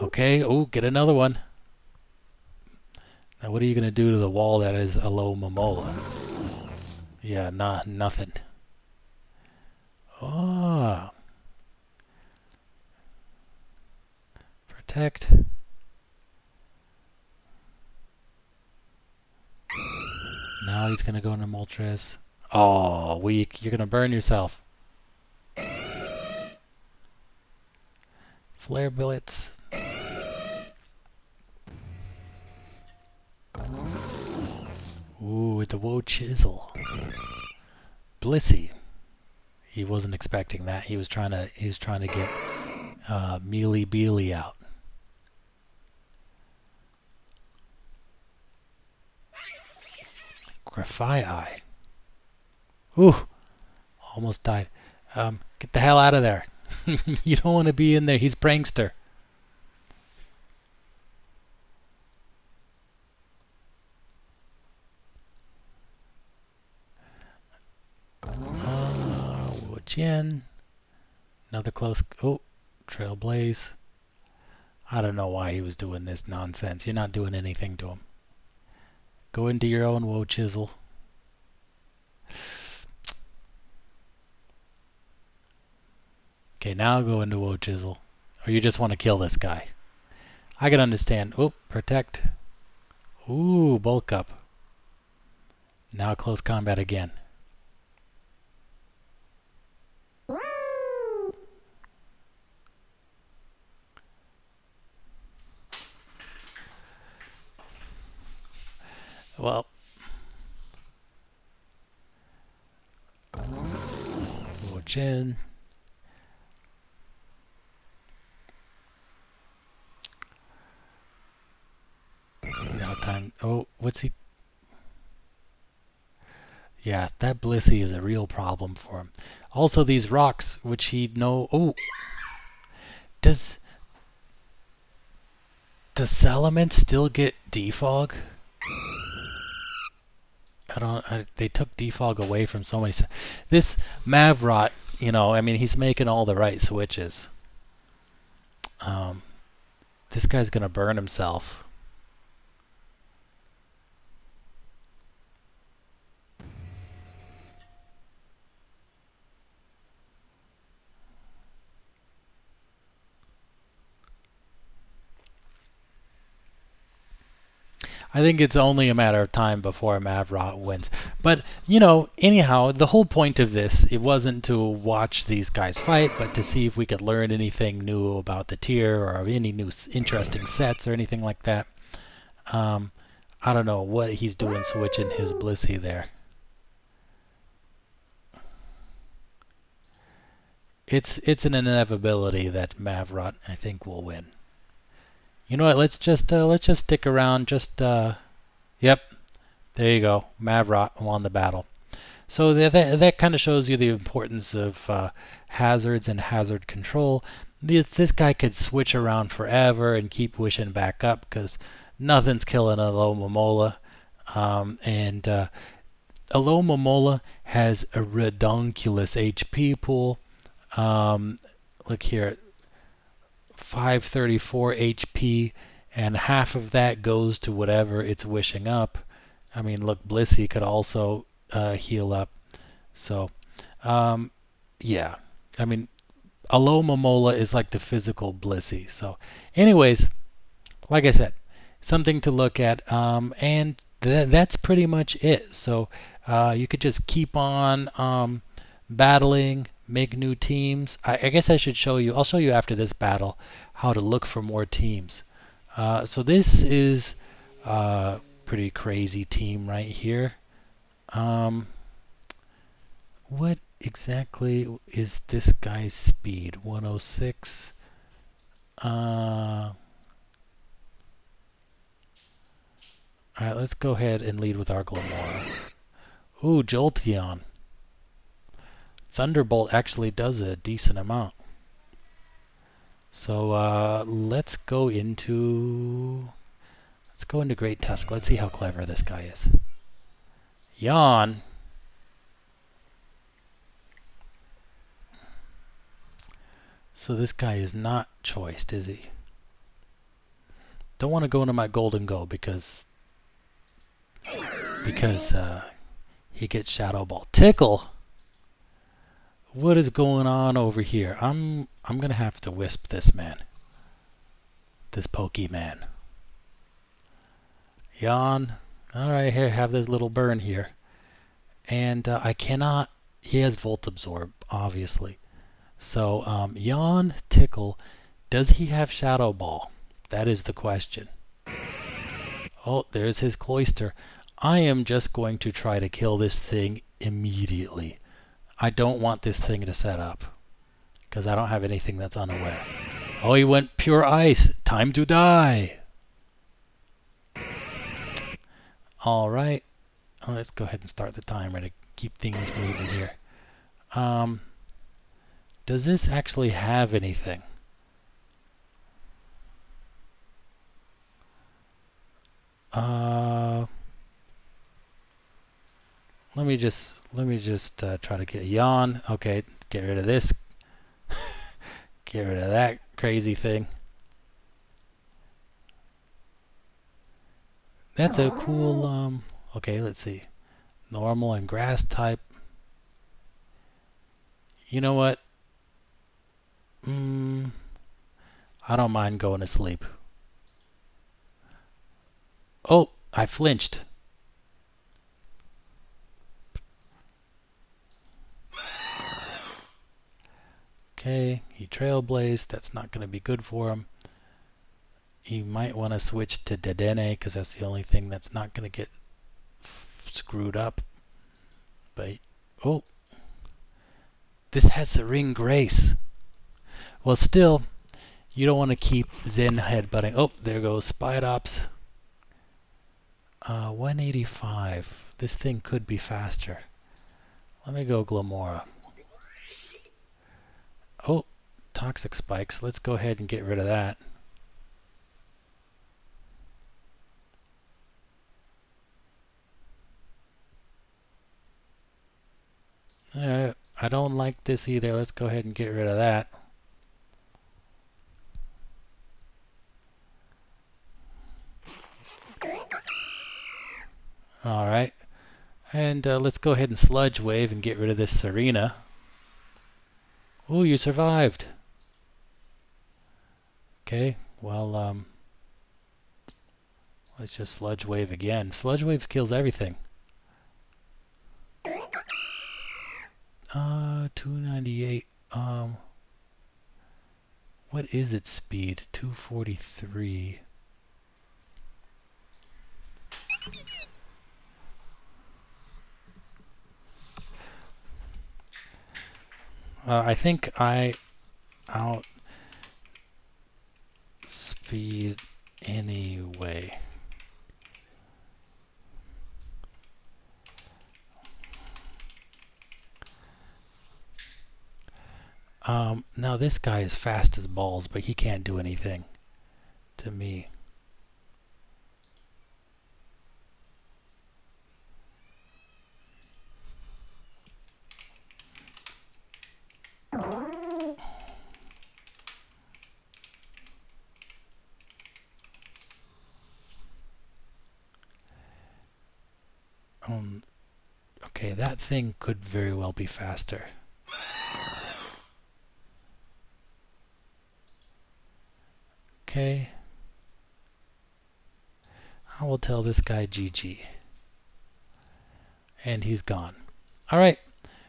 Okay, ooh, get another one. Now what are you going to do to the wall that is Alola Momola? Yeah, nothing. Oh. Protect. Now he's going to go into Moltres. Oh, weak. You're going to burn yourself. Flare Blitz. Ooh, with the Woe Chisel. Blissey. He wasn't expecting that. He was trying to get Mealy Beely out. Grafai. Ooh, almost died. Get the hell out of there. You don't want to be in there. He's prankster. Jen. Another close. Oh, Trailblaze. I don't know why he was doing this nonsense. You're not doing anything to him. Go into your own Woe Chisel. Okay, now go into Woe Chisel. Or you just want to kill this guy. I can understand. Oh, protect. Ooh, bulk up. Now close combat again. Well, Jen. Now time. Oh, what's he? Yeah, that Blissey is a real problem for him. Also, these rocks, which he know. Oh, does Salamence still get defog? They took defog away from so many. This Mavrot, you know, I mean, he's making all the right switches. This guy's gonna burn himself. I think it's only a matter of time before Mavrot wins. But, you know, anyhow, the whole point of this, it wasn't to watch these guys fight, but to see if we could learn anything new about the tier or any new interesting sets or anything like that. I don't know what he's doing switching his Blissey there. It's an inevitability that Mavrot, I think, will win. You know what? Let's just stick around. Yep, there you go. Mavrot won the battle. So that kind of shows you the importance of hazards and hazard control. This guy could switch around forever and keep wishing back up because nothing's killing Alola Momola. And Alola Momola has a redonkulous HP pool. Look here. 534 HP, and half of that goes to whatever it's wishing up. I mean, look, Blissey could also heal up. So, yeah. I mean, Alola Momola is like the physical Blissey. So, anyways, like I said, something to look at. And that's pretty much it. So, you could just keep on battling, make new teams. I guess I should show you. I'll show you after this battle how to look for more teams. So this is pretty crazy team right here. What exactly is this guy's speed? 106. Alright, let's go ahead and lead with our Glamora. Ooh, Jolteon. Thunderbolt actually does a decent amount. So let's go into Great Tusk. Let's see how clever this guy is. Yawn. So this guy is not choiced, is he? Don't want to go into my Golden Go because he gets Shadow Ball. Tickle. What is going on over here? I'm gonna have to wisp this man. This Pokemon. Yawn. Alright, here, have this little burn here. And I cannot... He has Volt Absorb, obviously. So, Yawn, Tickle. Does he have Shadow Ball? That is the question. Oh, there's his Cloyster. I am just going to try to kill this thing immediately. I don't want this thing to set up, because I don't have anything that's unaware. Oh, he went Pure Ice. Time to die. Alright. Let's go ahead and start the timer to keep things moving here. Does this actually have anything? Let me just try to get Yawn. Okay, get rid of this. Get rid of that crazy thing. That's a cool okay, let's see. Normal and grass type. You know what? I don't mind going to sleep. Oh, I flinched. Okay, he trailblazed. That's not going to be good for him. He might want to switch to Dedenne because that's the only thing that's not going to get screwed up. But, oh, this has Serene Grace. Well, still, you don't want to keep Zen headbutting. Oh, there goes Spidops. 185. This thing could be faster. Let me go Glamora. Oh, Toxic Spikes. Let's go ahead and get rid of that. I don't like this either. Let's go ahead and get rid of that. Alright. And let's go ahead and Sludge Wave and get rid of this Serena. Ooh, you survived. Okay, well, let's just Sludge Wave again. Sludge Wave kills everything. 298. What is its speed? 243. I think I outspeed anyway. Now this guy is fast as balls, but he can't do anything to me. Okay, that thing could very well be faster. Okay. I will tell this guy GG. And he's gone. Alright.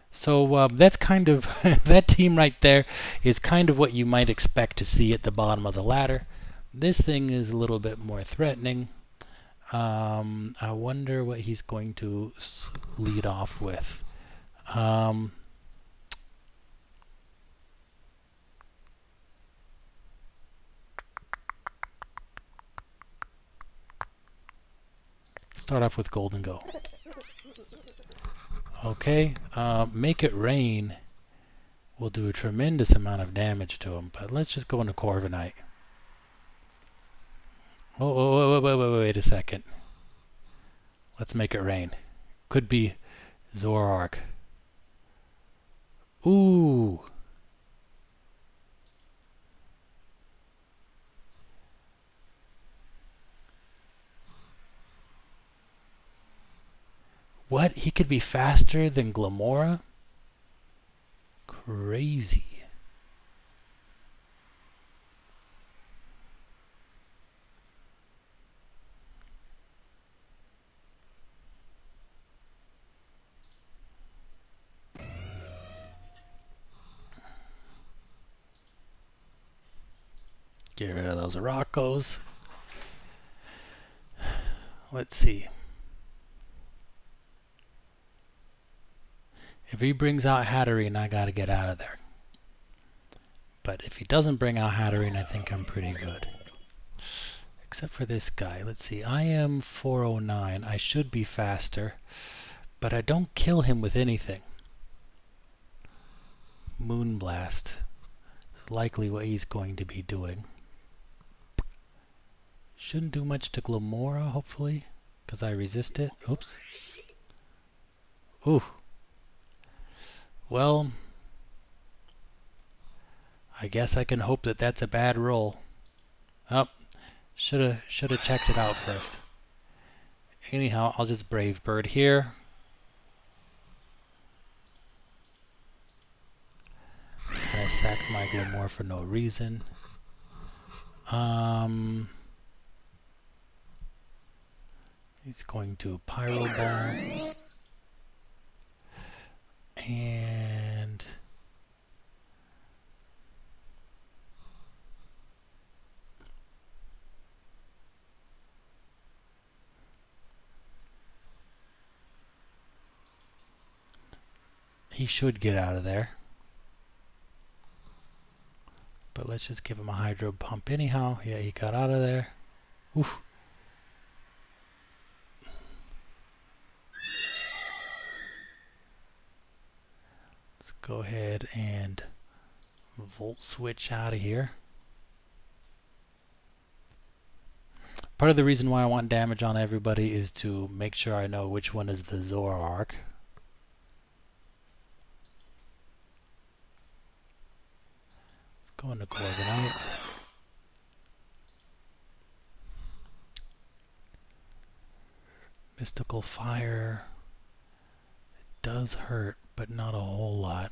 So that's kind of, that team right there is kind of what you might expect to see at the bottom of the ladder. This thing is a little bit more threatening. I wonder what he's going to lead off with. Start off with Golden Go. Okay, Make It Rain will do a tremendous amount of damage to him, but let's just go into Corviknight. Oh, wait a second. Let's Make It Rain. Could be Zoroark. Ooh. What? He could be faster than Glamora? Crazy. Get rid of those Rockos. Let's see. If he brings out Hatterene, I gotta get out of there. But if he doesn't bring out Hatterene, I think I'm pretty good. Except for this guy. Let's see. I am 409. I should be faster. But I don't kill him with anything. Moonblast is likely what he's going to be doing. Shouldn't do much to Glamora, hopefully, because I resist it. Oops. Ooh. Well, I guess I can hope that that's a bad roll. Oh, shoulda checked it out first. Anyhow, I'll just Brave Bird here. And I sacked my Glamora for no reason. He's going to Pyro Ball. And he should get out of there. But let's just give him a Hydro Pump anyhow. Yeah, he got out of there. Oof. Let's go ahead and Volt Switch out of here. Part of the reason why I want damage on everybody is to make sure I know which one is the Zoroark. Let's go into Corviknight. Mystical Fire. It does hurt, but not a whole lot.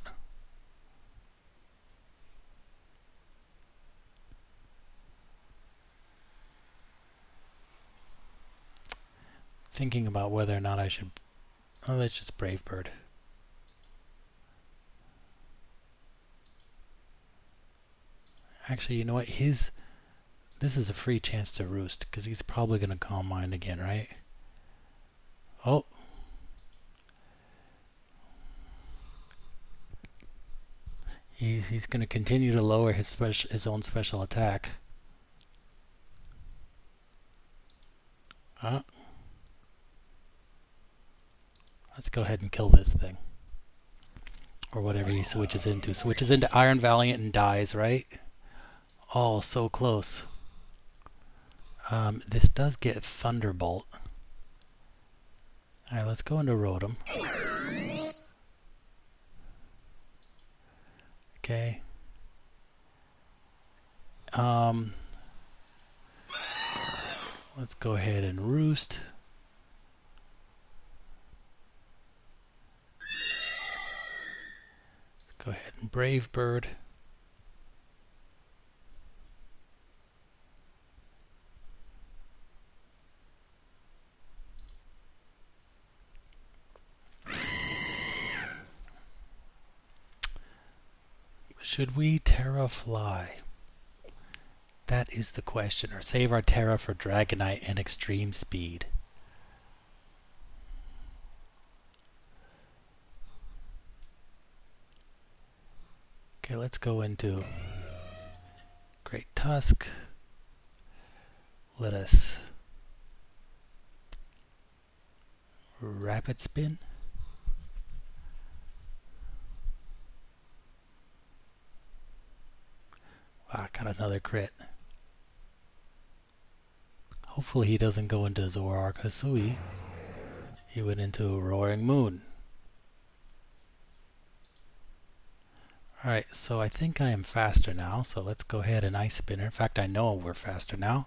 Thinking about whether or not I should... Oh, let's just Brave Bird. Actually, you know what? This is a free chance to roost, because he's probably going to Calm Mind again, right? Oh. He's going to continue to lower his own special attack. Let's go ahead and kill this thing. Or whatever he switches into. Switches into Iron Valiant and dies, right? Oh, so close. This does get Thunderbolt. Alright, let's go into Rotom. Okay. Let's go ahead and Roost. Let's go ahead and Brave Bird. Should we Terra Fly? That is the question. Or save our Terra for Dragonite and Extreme Speed. let's go into Great Tusk. Let us rapid spin. Wow, got another crit. Hopefully he doesn't go into Zoroark Hisui. He went into Roaring Moon. Alright, so I think I am faster now, so let's go ahead and Ice Spinner. In fact, I know we're faster now.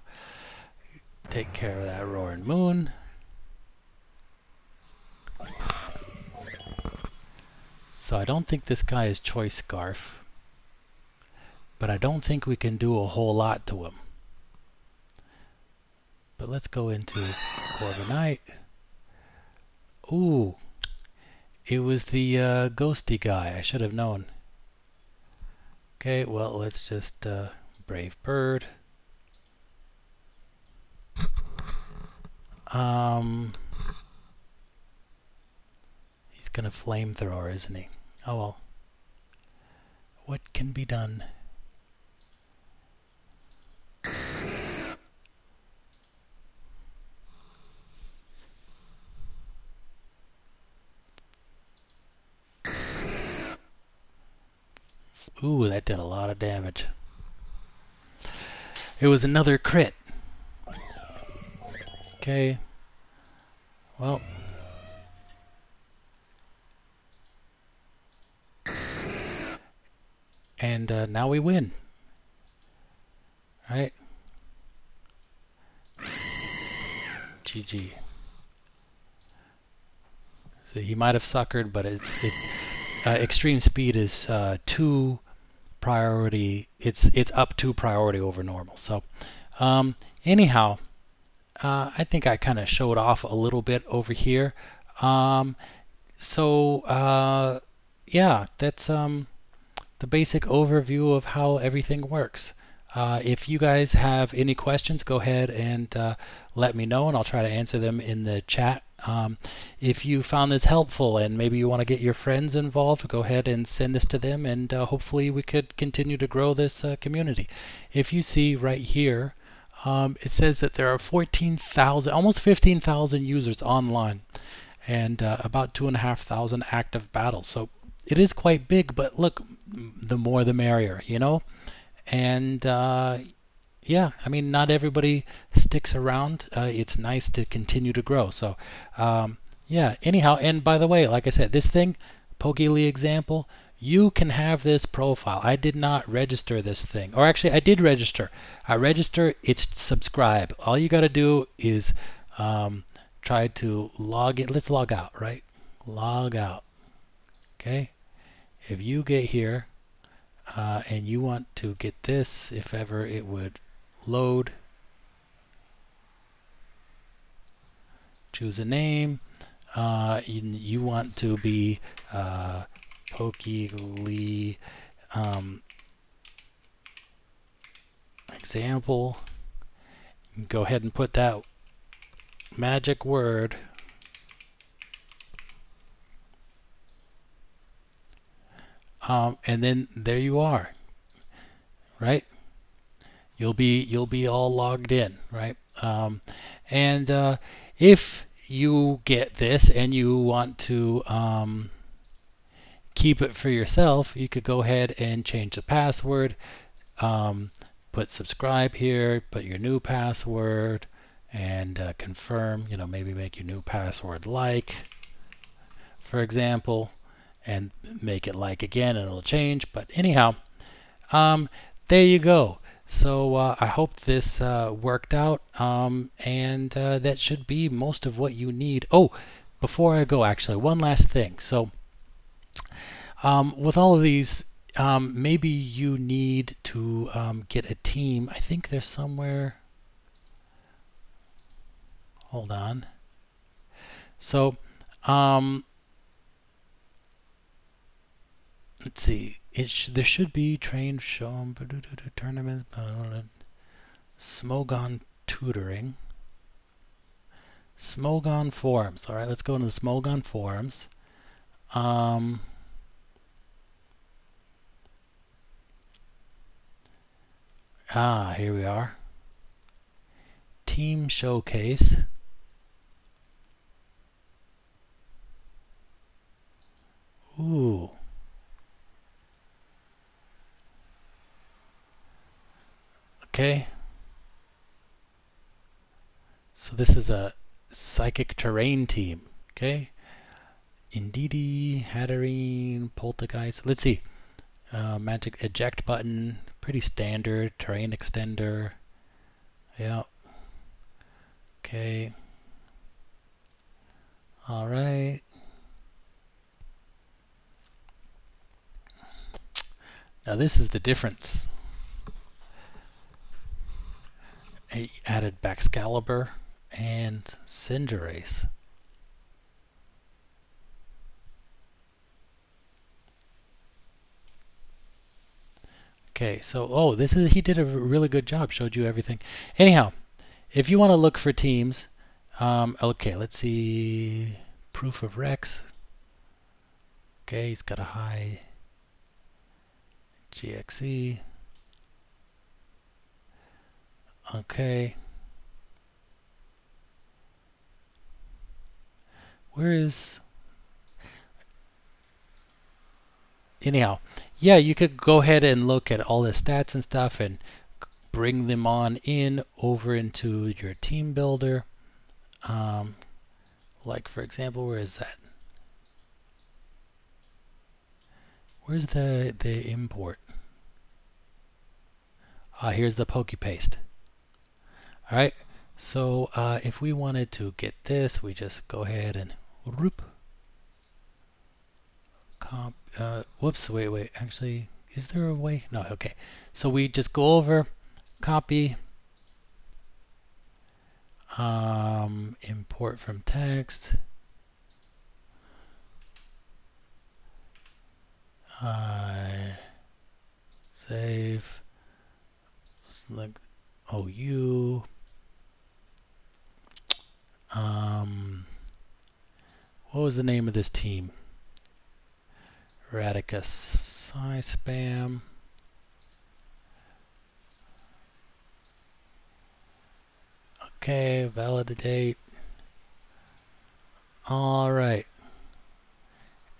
Take care of that Roaring Moon. So I don't think this guy is Choice Scarf, but I don't think we can do a whole lot to him. But let's go into Corviknight. Ooh, it was the ghosty guy. I should have known. Okay, well, let's just Brave Bird. He's gonna Flamethrower, isn't he? Oh well. What can be done? Ooh, that did a lot of damage. It was another crit. Okay. Well. And now we win. Right? GG. So he might have suckered, but extreme speed is 2 priority. It's up 2 priority over normal. So anyhow, I think I kind of showed off a little bit over here. Yeah, that's the basic overview of how everything works. If you guys have any questions, go ahead and let me know, and I'll try to answer them in the chat. If you found this helpful and maybe you want to get your friends involved, go ahead and send this to them, and hopefully we could continue to grow this community. If you see right here, it says that there are 14,000, almost 15,000 users online, and about 2,500 active battles. So it is quite big, but look, the more the merrier, you know? And yeah, I mean, not everybody sticks around. It's nice to continue to grow. So yeah, anyhow, and by the way, like I said, this thing, Pokely example, you can have this profile. I did not register this thing. Or actually, I did register. I register, it's subscribe. All you got to do is try to log in. Let's log out, right? Log out. Okay? If you get here and you want to get this, if ever it would load, choose a name. You want to be Pokely example. You can go ahead and put that magic word. And then there you are, right? You'll be all logged in, right? And if you get this and you want to keep it for yourself, you could go ahead and change the password, put subscribe here, put your new password, and confirm. You know, maybe make your new password like, for example, and make it like again, and it'll change. But anyhow, there you go. So I hope this worked out, and that should be most of what you need. Oh, before I go, actually, one last thing. So with all of these, maybe you need to get a team. I think there's somewhere. Hold on. So let's see. There should be trained shown tournaments, Smogon tutoring, Smogon forums. All right, let's go into the Smogon forums. Ah, here we are. Team Showcase. Ooh. Okay. So this is a psychic terrain team. Okay. Indeedee, Hatterene, Poltergeist. Let's see. Magic eject button. Pretty standard. Terrain extender. Yeah. Okay. All right. Now this is the difference. I added Baxcalibur and Cinderace. Okay, so he did a really good job. Showed you everything. Anyhow, if you want to look for teams, okay, let's see. Proof of Rex. Okay, he's got a high GXE. Okay. Where is... Anyhow, yeah, you could go ahead and look at all the stats and stuff and bring them on in over into your team builder. Like, for example, where is that? Where's the import? Here's the PokePaste. All right. So if we wanted to get this, we just go ahead and whoop. Whoops. Wait. Actually, is there a way? No. Okay. So we just go over, copy, import from text. Save. Select OU. What was the name of this team? Radicus spam. Okay, validate. All right.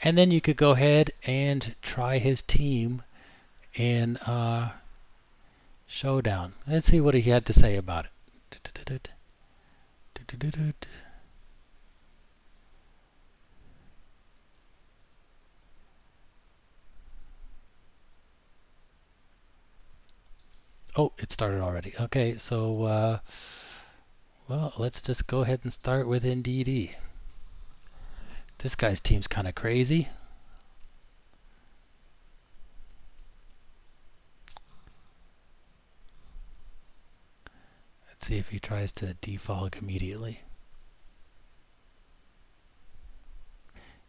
And then you could go ahead and try his team in Showdown. Let's see what he had to say about it. Oh, it started already. Okay, so well, let's just go ahead and start with Indeedee. This guy's team's kind of crazy. Let's see if he tries to defog immediately.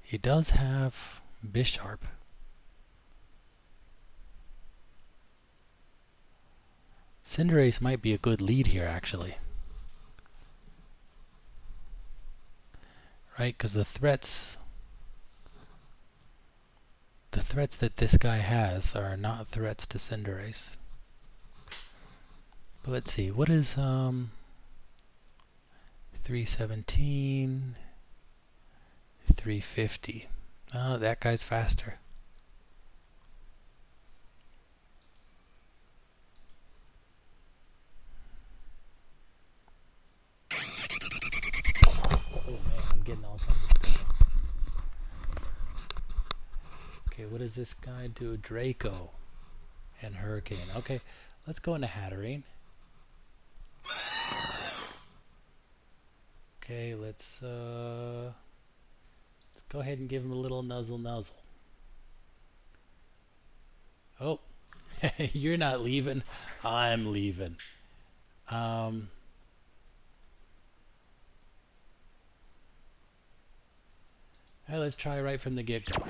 He does have Bisharp. Cinderace might be a good lead here, actually. Right, because the threats that this guy has are not threats to Cinderace. But let's see, what is 317, 350? Oh, that guy's faster. Getting all kinds of stuff. Okay, what does this guy do? Draco and Hurricane. Okay, let's go into Hatterene. Okay, let's go ahead and give him a little nuzzle. Oh, you're not leaving. I'm leaving. Right, let's try right from the get-go.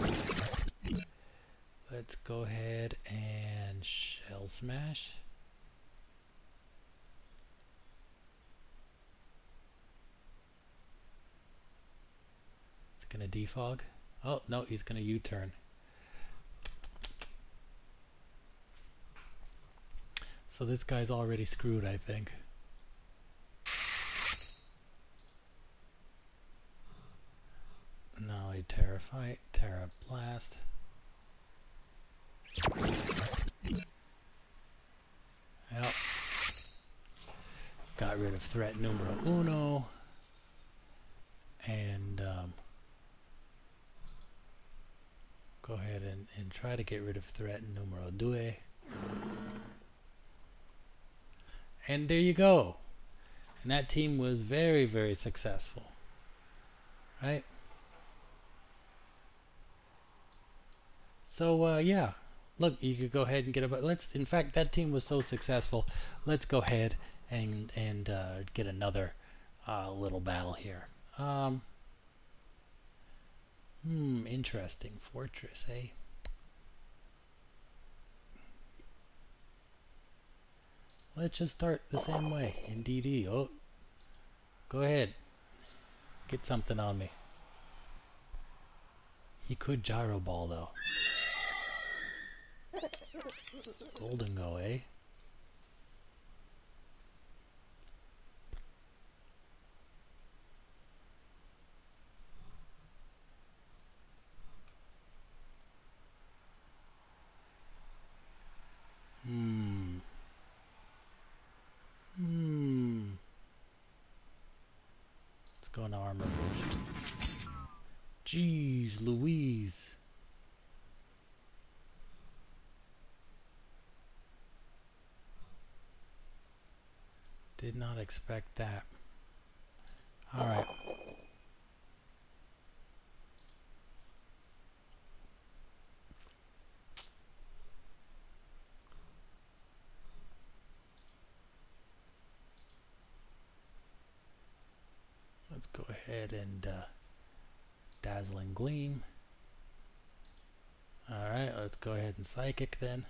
Let's go ahead and Shell Smash. It's going to defog. Oh, no, he's going to U-turn. So this guy's already screwed, I think. Now a Terra Fight, Terra Blast. Yep. Got rid of threat numero uno. And go ahead and try to get rid of threat numero due. And there you go. And that team was very, very successful. Right? So yeah, look, you could go ahead and get a. Let's. In fact, that team was so successful. Let's go ahead and get another little battle here. Interesting fortress, eh? Let's just start the same way in DD. Oh, go ahead, get something on me. He could gyro ball though. Golden go, eh? Let's go into armor bush. Jeez Louise. Did not expect that. Alright. Let's go ahead and Dazzling Gleam. Alright, let's go ahead and Psychic then.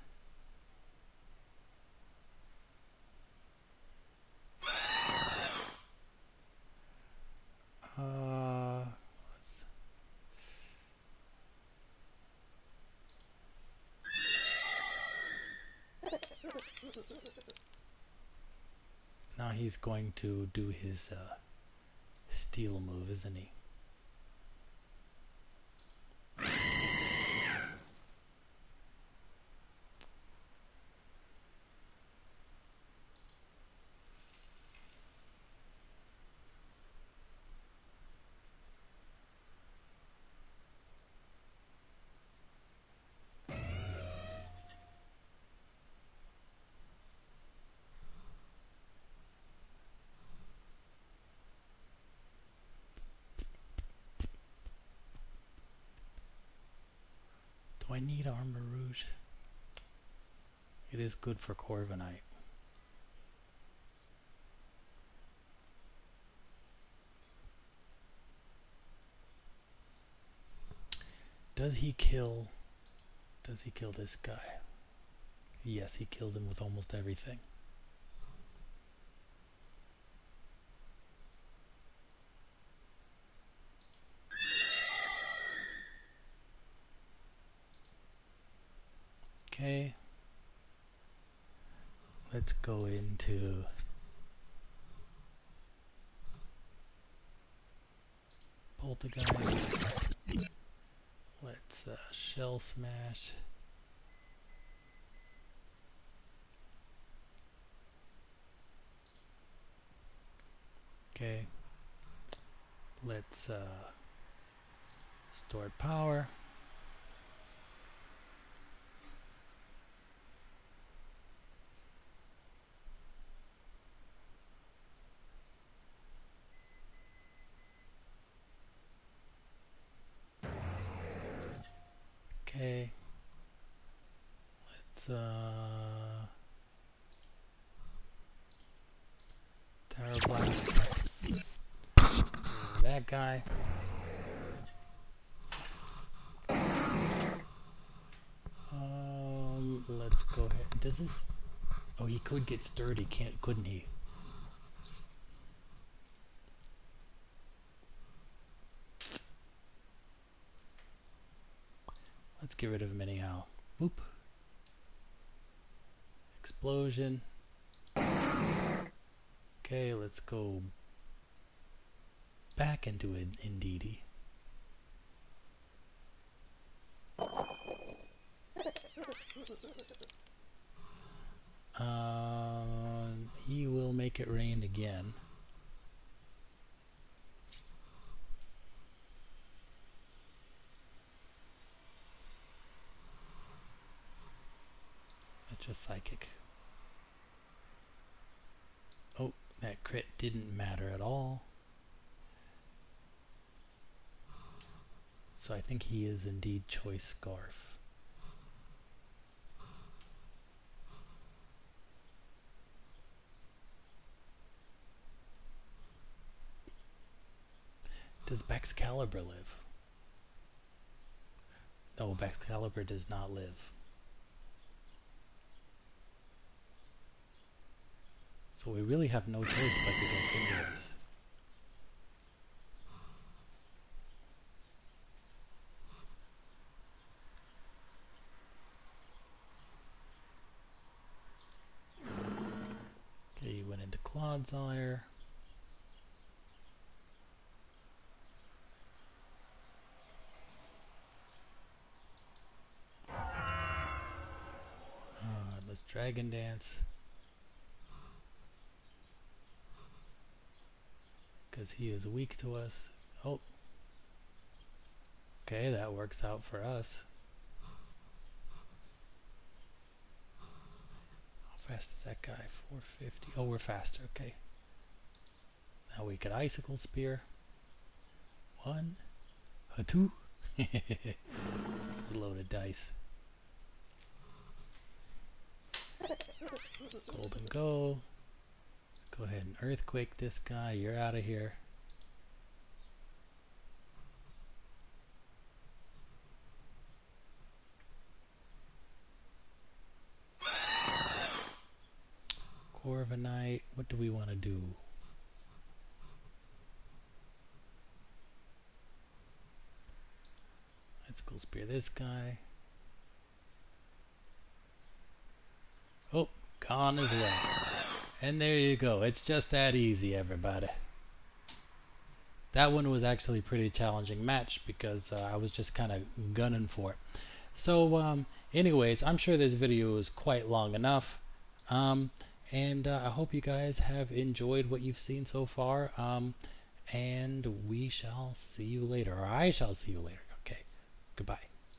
Now he's going to do his steel move, isn't he? Do I need Armor Rouge? It is good for Corviknight. Does he kill this guy? Yes, he kills him with almost everything. Okay. Let's go into Poltergeist. Let's Shell Smash. Okay. Let's Stored Power. Okay. Let's Terra Blast. That guy. Let's go ahead. Does this? Oh, he could get sturdy, couldn't he? Let's get rid of him anyhow. Boop. Explosion. Okay, let's go back into it, Indeedee. He will make it rain again. That's just psychic. Oh, that crit didn't matter at all. So I think he is indeed Choice Scarf. Does Baxcalibur live? No, Baxcalibur does not live. So we really have no choice but to go Cinderace. Okay, you went into Clodsire. Let's Dragon Dance. Because he is weak to us. Oh. Okay, that works out for us. How fast is that guy? 450. Oh, we're faster. Okay. Now we could Icicle Spear. 1, 2. This is a load of dice. Golden Go. Go ahead and Earthquake this guy. You're out of here. Corviknight. What do we want to do? Let's go spear this guy. Oh, gone as well. And there you go. It's just that easy, everybody. That one was actually a pretty challenging match because I was just kind of gunning for it. So anyways, I'm sure this video is quite long enough. And I hope you guys have enjoyed what you've seen so far. And we shall see you later, or I shall see you later. Okay, goodbye.